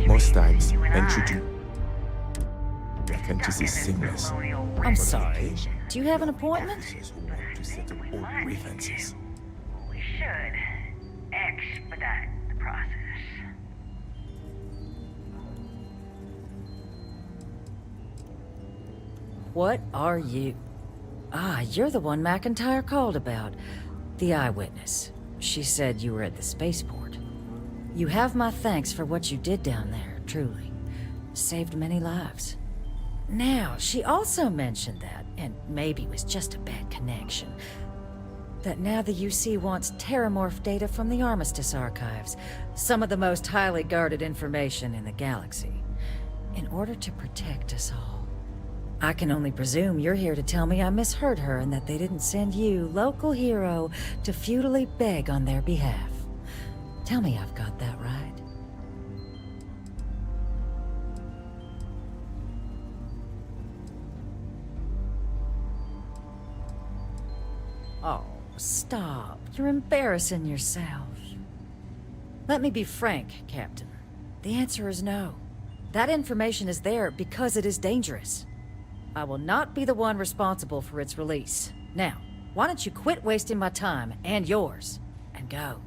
P: Most times, entry to vacancies is seamless.
L: I'm sorry. Do you have an appointment?
P: To settle all grievances.
Q: We should expedite the process.
L: What are you? Ah, you're the one McIntyre called about. The eyewitness. She said you were at the spaceport. You have my thanks for what you did down there, truly. Saved many lives. Now, she also mentioned that, and maybe it was just a bad connection, that now the UC wants terramorph data from the Armistice archives, some of the most highly guarded information in the galaxy, in order to protect us all. I can only presume you're here to tell me I misheard her and that they didn't send you, local hero, to futilely beg on their behalf. Tell me I've got that right. Oh, stop. You're embarrassing yourself. Let me be frank, Captain. The answer is no. That information is there because it is dangerous. I will not be the one responsible for its release. Now, why don't you quit wasting my time, and yours, and go?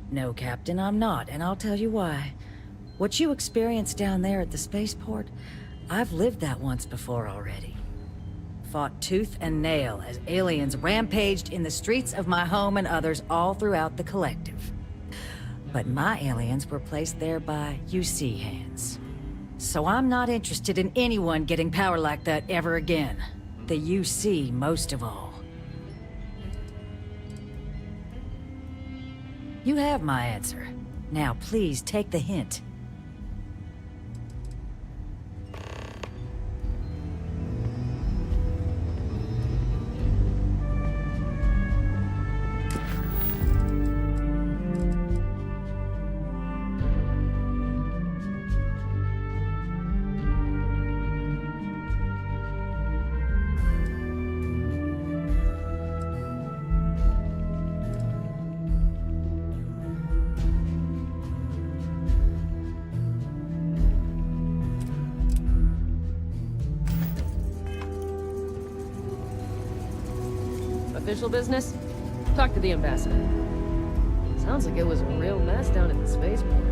L: No, Captain, I'm not, and I'll tell you why. What you experienced down there at the spaceport, I've lived that once before already. Fought tooth and nail as aliens rampaged in the streets of my home and others all throughout the collective. But my aliens were placed there by UC hands. So I'm not interested in anyone getting power like that ever again. The UC most of all. You have my answer. Now please take the hint.
O: Official business? Talk to the ambassador. Sounds like it was a real mess down at the spaceport.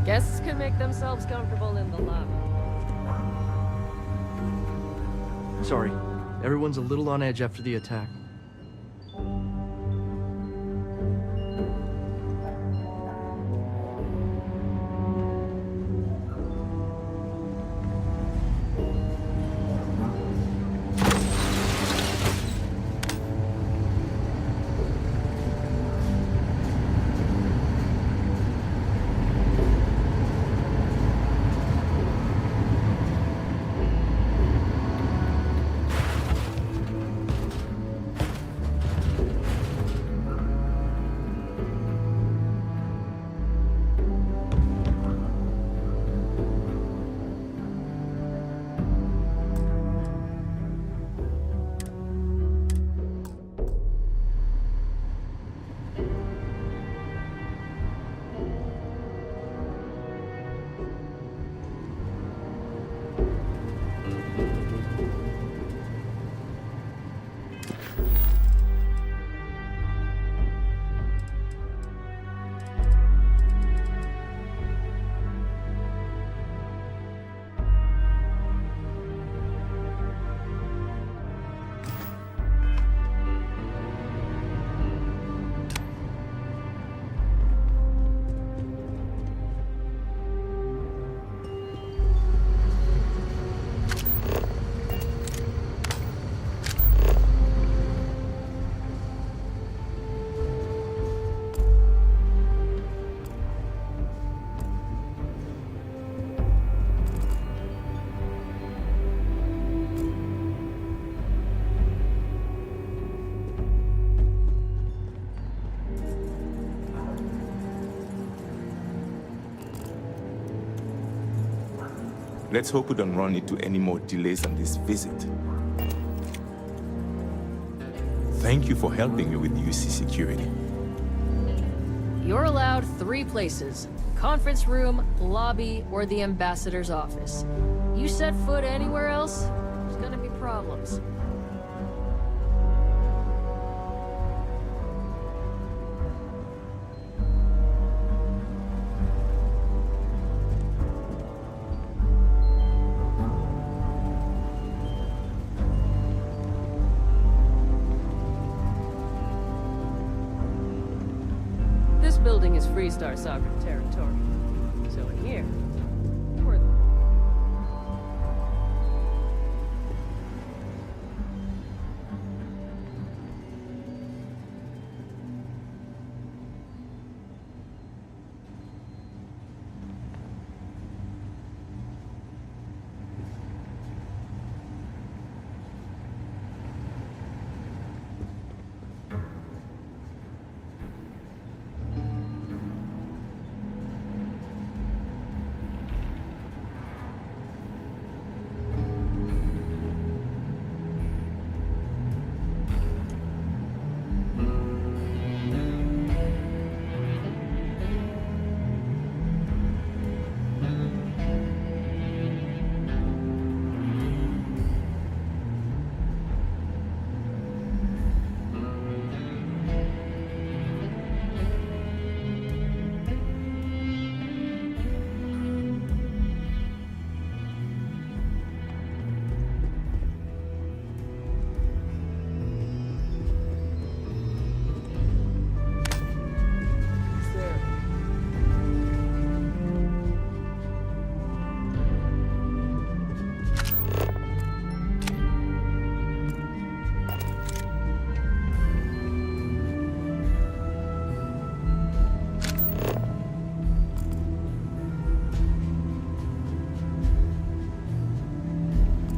O: Guests can make themselves comfortable in the lobby.
K: Sorry, everyone's a little on edge after the attack.
P: Let's hope we don't run into any more delays on this visit. Thank you for helping me with UC security.
O: You're allowed 3 places. Conference room, lobby, or the ambassador's office. You set foot anywhere else, there's gonna be problems. This building is Freestar sovereign territory. So in here, we're the...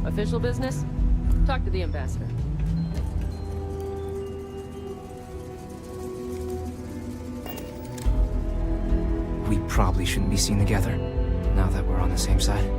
O: Official business? Talk to the ambassador.
I: We probably shouldn't be seen together, now that we're on the same side.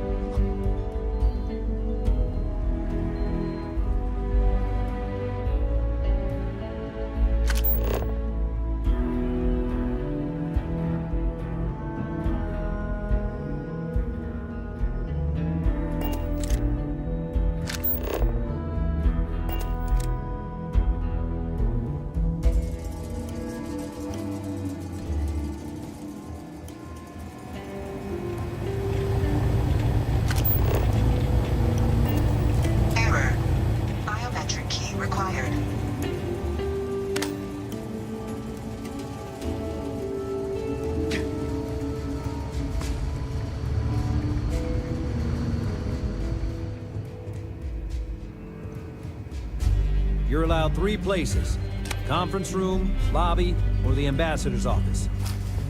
M: You're allowed 3 places. Conference room, lobby, or the ambassador's office.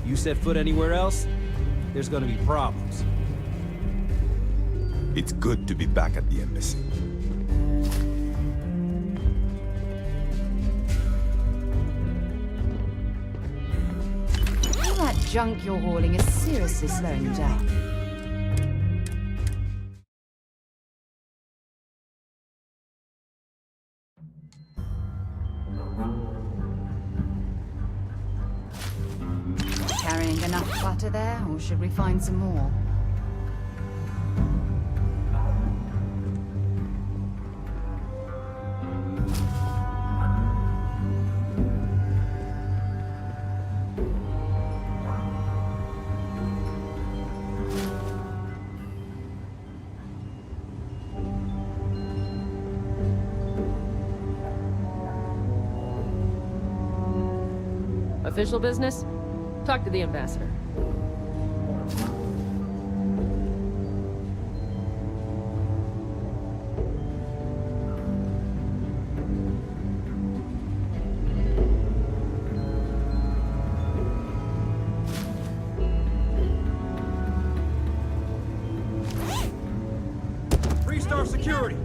M: You set foot anywhere else, there's gonna be problems.
P: It's good to be back at the embassy.
N: All that junk you're hauling is seriously slowing you down. Carrying enough clutter there, or should we find some more?
O: Official business? Talk to the ambassador.
M: Freestar security!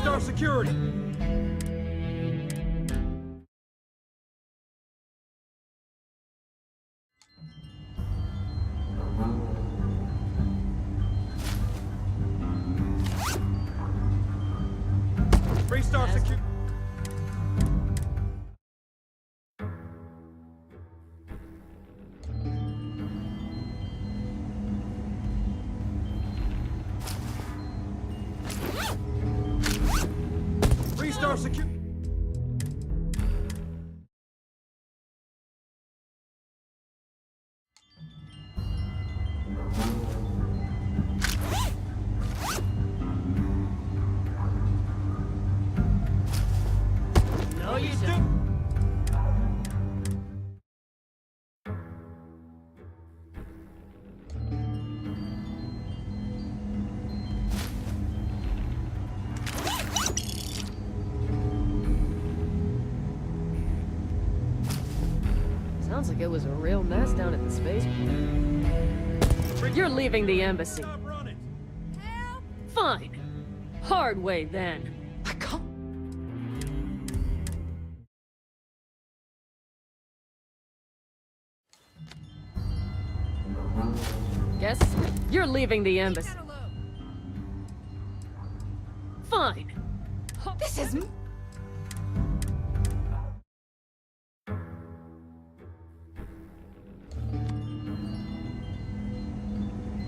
M: Freestar security! Freestar security! Freestar security!
O: No, you don't. Sounds like it was a real mess down at the spaceport. You're leaving the embassy. Fine. Hard way then.
F: I can't.
O: Guess you're leaving the embassy. Fine.
F: This is.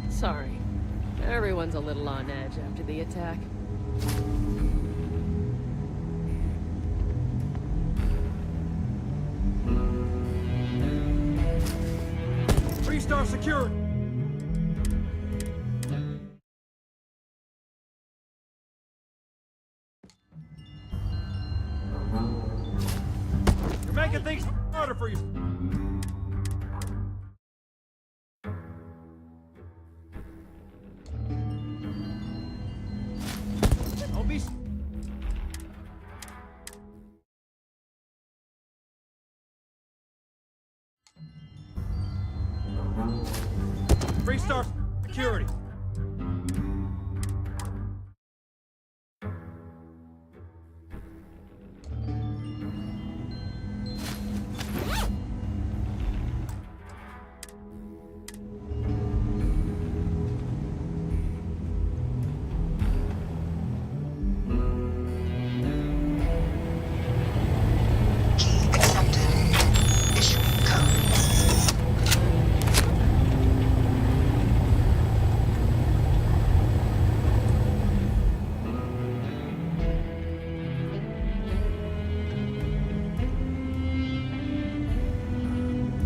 O: Sorry. Everyone's a little on edge after the attack.
M: Freestar security! You're making things harder for you. Don't be. Freestar security.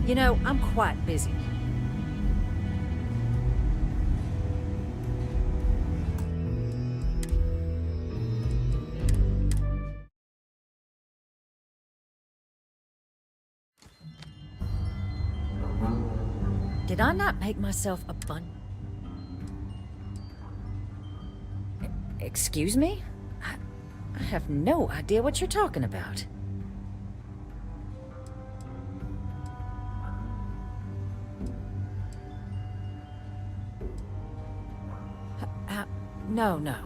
L: You know, I'm quite busy. Did I not make myself Excuse me? I have no idea what you're talking about. No.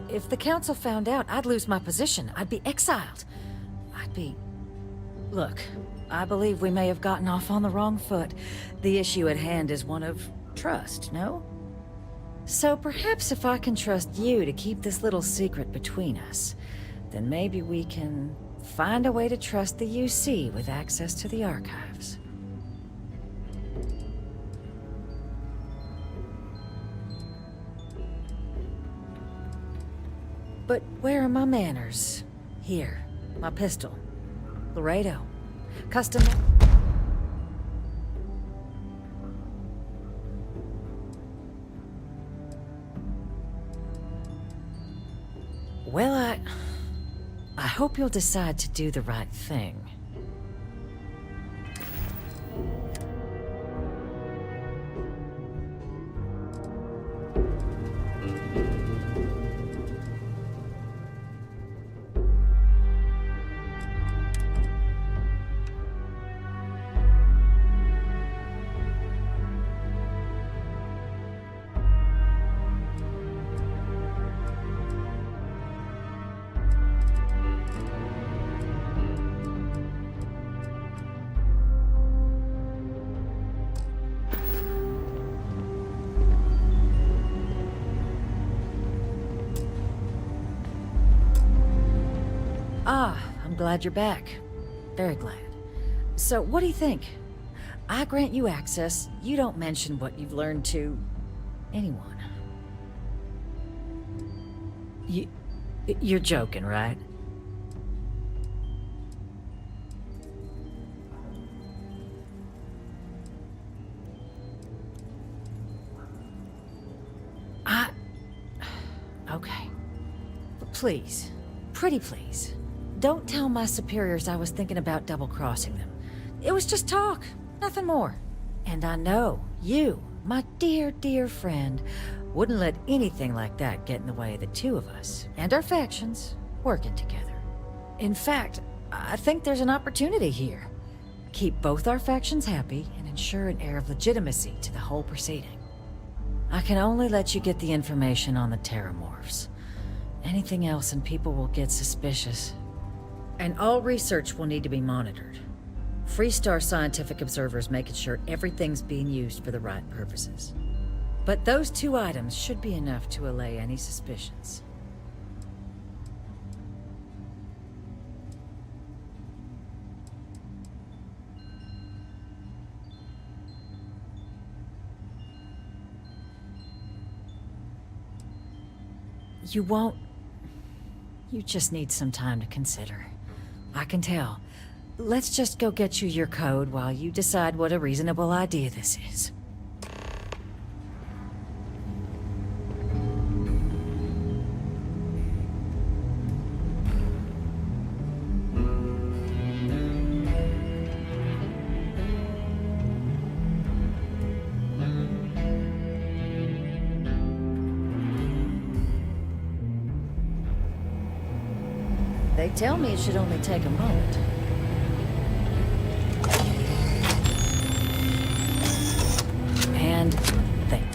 L: If the council found out, I'd lose my position. I'd be exiled. Look, I believe we may have gotten off on the wrong foot. The issue at hand is one of trust, no? So perhaps if I can trust you to keep this little secret between us, then maybe we can find a way to trust the UC with access to the archives. But where are my manners? Here, my pistol. Laredo. Custom... Well, I hope you'll decide to do the right thing. I'm glad you're back. Very glad. So, what do you think? I grant you access. You don't mention what you've learned to anyone. You're joking, right? Okay. But please, pretty please, don't tell my superiors I was thinking about double-crossing them. It was just talk, nothing more. And I know you, my dear, dear friend, wouldn't let anything like that get in the way of the two of us, and our factions, working together. In fact, I think there's an opportunity here. Keep both our factions happy and ensure an air of legitimacy to the whole proceeding. I can only let you get the information on the Terramorphs. Anything else and people will get suspicious. And all research will need to be monitored. Freestar scientific observers making sure everything's being used for the right purposes. But those 2 items should be enough to allay any suspicions. You won't... You just need some time to consider. I can tell. Let's just go get you your code while you decide what a reasonable idea this is. They tell me it should only take a moment. And think.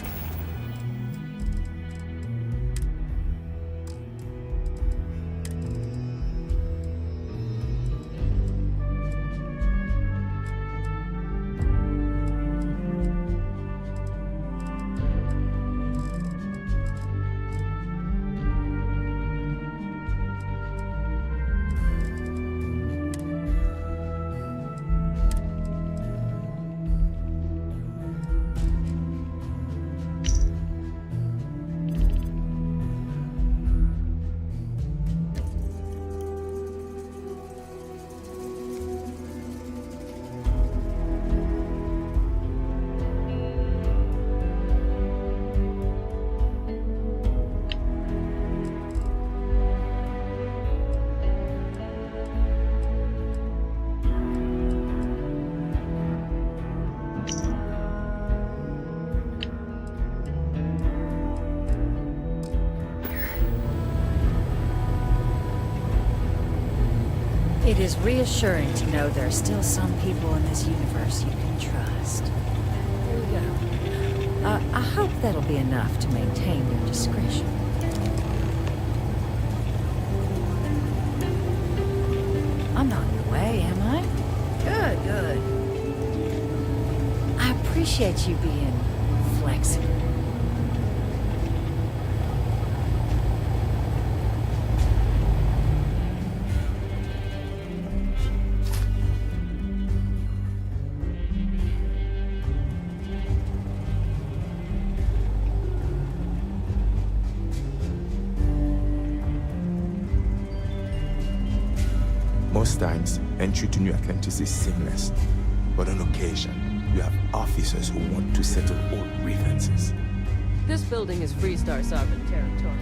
L: It is reassuring to know there are still some people in this universe you can trust. Here we go. I hope that'll be enough to maintain your discretion. I'm not in the way, am I? Good, good. I appreciate you being flexible.
P: Most times, entry to New Atlantis is seamless, but on occasion, you have officers who want to settle old grievances.
O: This building is Freestar sovereign territory.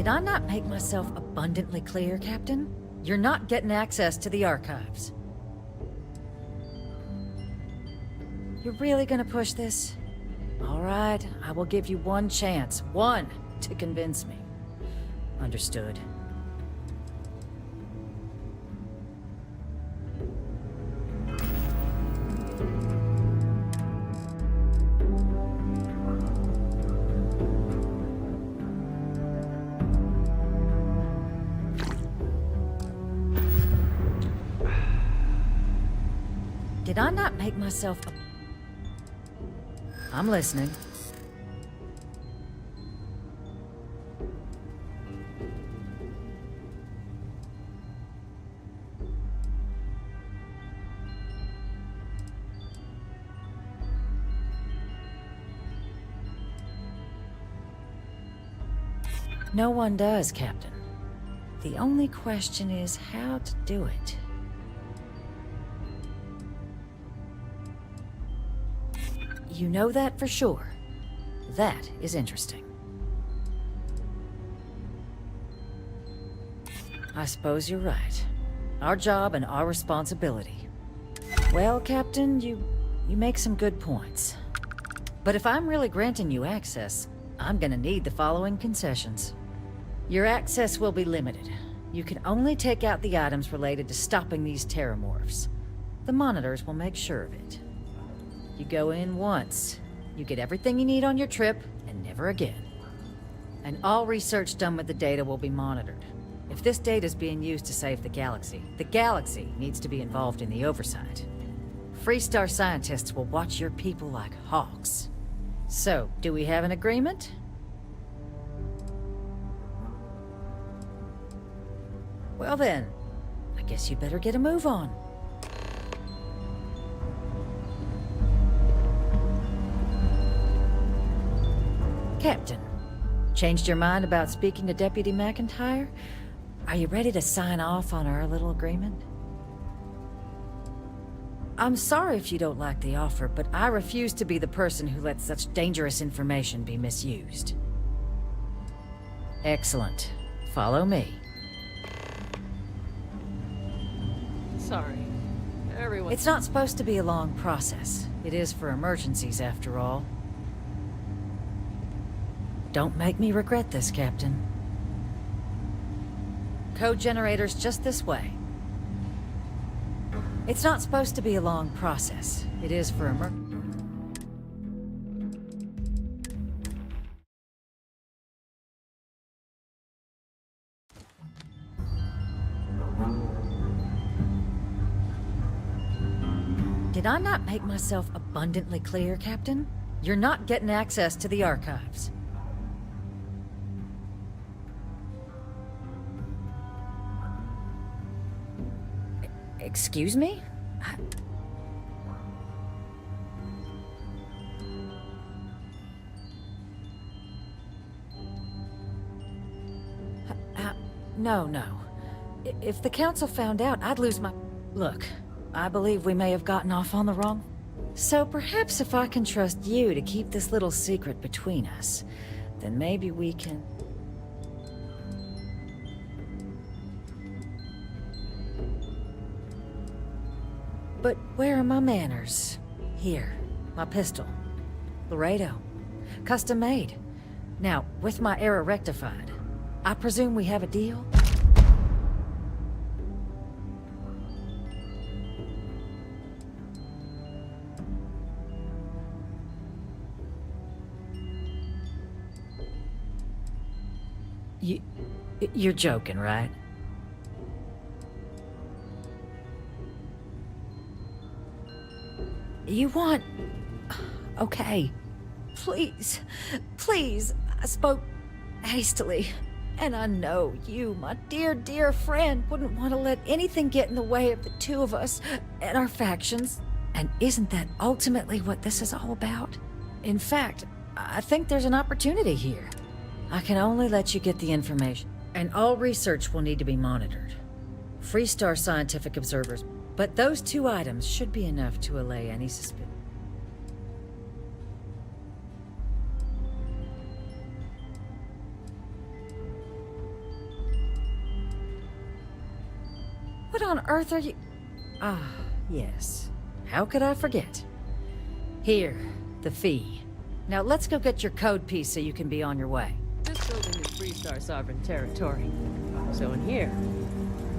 L: Did I not make myself abundantly clear, Captain? You're not getting access to the archives. You're really gonna push this? All right, I will give you one chance. One, to convince me. Understood. Did I not make myself a... I'm listening. No one does, Captain. The only question is how to do it. You know that for sure. That is interesting. I suppose you're right. Our job and our responsibility. Well, Captain, you make some good points. But if I'm really granting you access, I'm gonna need the following concessions. Your access will be limited. You can only take out the items related to stopping these terramorphs. The monitors will make sure of it. You go in once. You get everything you need on your trip, and never again. And all research done with the data will be monitored. If this data is being used to save the galaxy needs to be involved in the oversight. Freestar scientists will watch your people like hawks. So, do we have an agreement? Well then, I guess you better get a move on. Captain, changed your mind about speaking to Deputy McIntyre? Are you ready to sign off on our little agreement? I'm sorry if you don't like the offer, but I refuse to be the person who lets such dangerous information be misused. Excellent. Follow me.
O: Sorry. Everyone...
L: It's not supposed to be a long process. It is for emergencies, after all. Don't make me regret this, Captain. Code generators just this way. It's not supposed to be a long process. It is for Did I not make myself abundantly clear, Captain? You're not getting access to the archives. Excuse me? No. If the Council found out, I'd lose my... Look, I believe we may have gotten off on the wrong... So perhaps if I can trust you to keep this little secret between us, then maybe we can... But where are my manners? Here, my pistol. Laredo. Custom made. Now, with my error rectified, I presume we have a deal? You're joking, right? You want... Okay. Please. Please. I spoke hastily. And I know you, my dear, dear friend, wouldn't want to let anything get in the way of the two of us and our factions. And isn't that ultimately what this is all about? In fact, I think there's an opportunity here. I can only let you get the information. And all research will need to be monitored. Freestar scientific observers. But those two items should be enough to allay any suspicion. on earth are you... Ah, yes. How could I forget? Here, the fee. Now let's go get your code piece so you can be on your way.
O: This building is Freestar sovereign territory. So in here,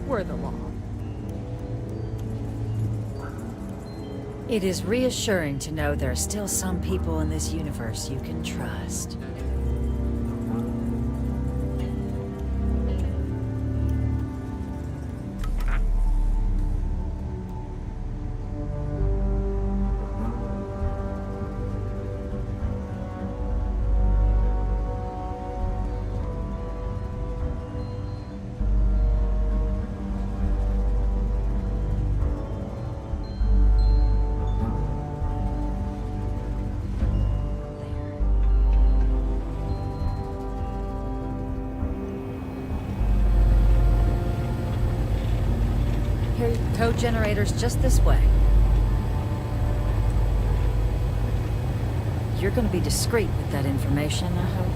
O: we're the law.
L: It is reassuring to know there are still some people in this universe you can trust. Code generator's just this way. You're gonna be discreet with that information, I hope.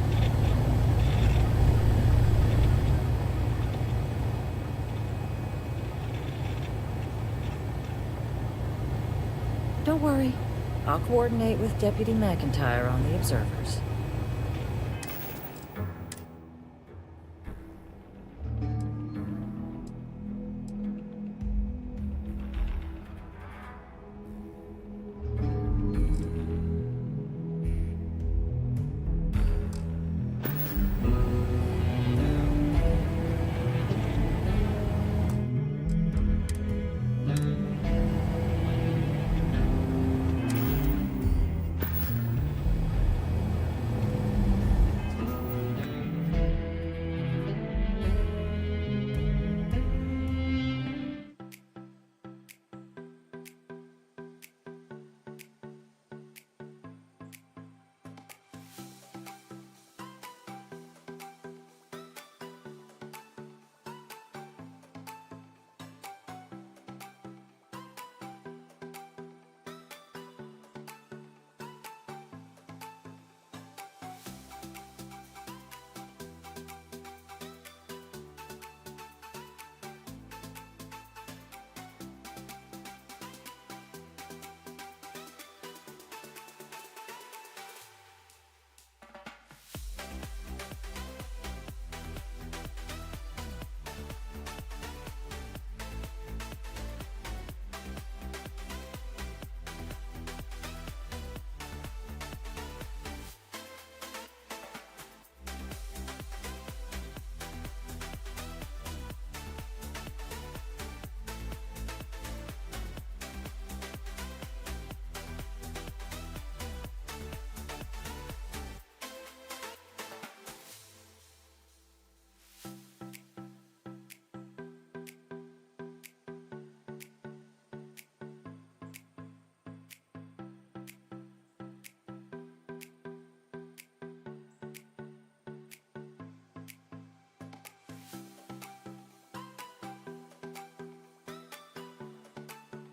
L: Don't worry. I'll coordinate with Deputy McIntyre on the observers.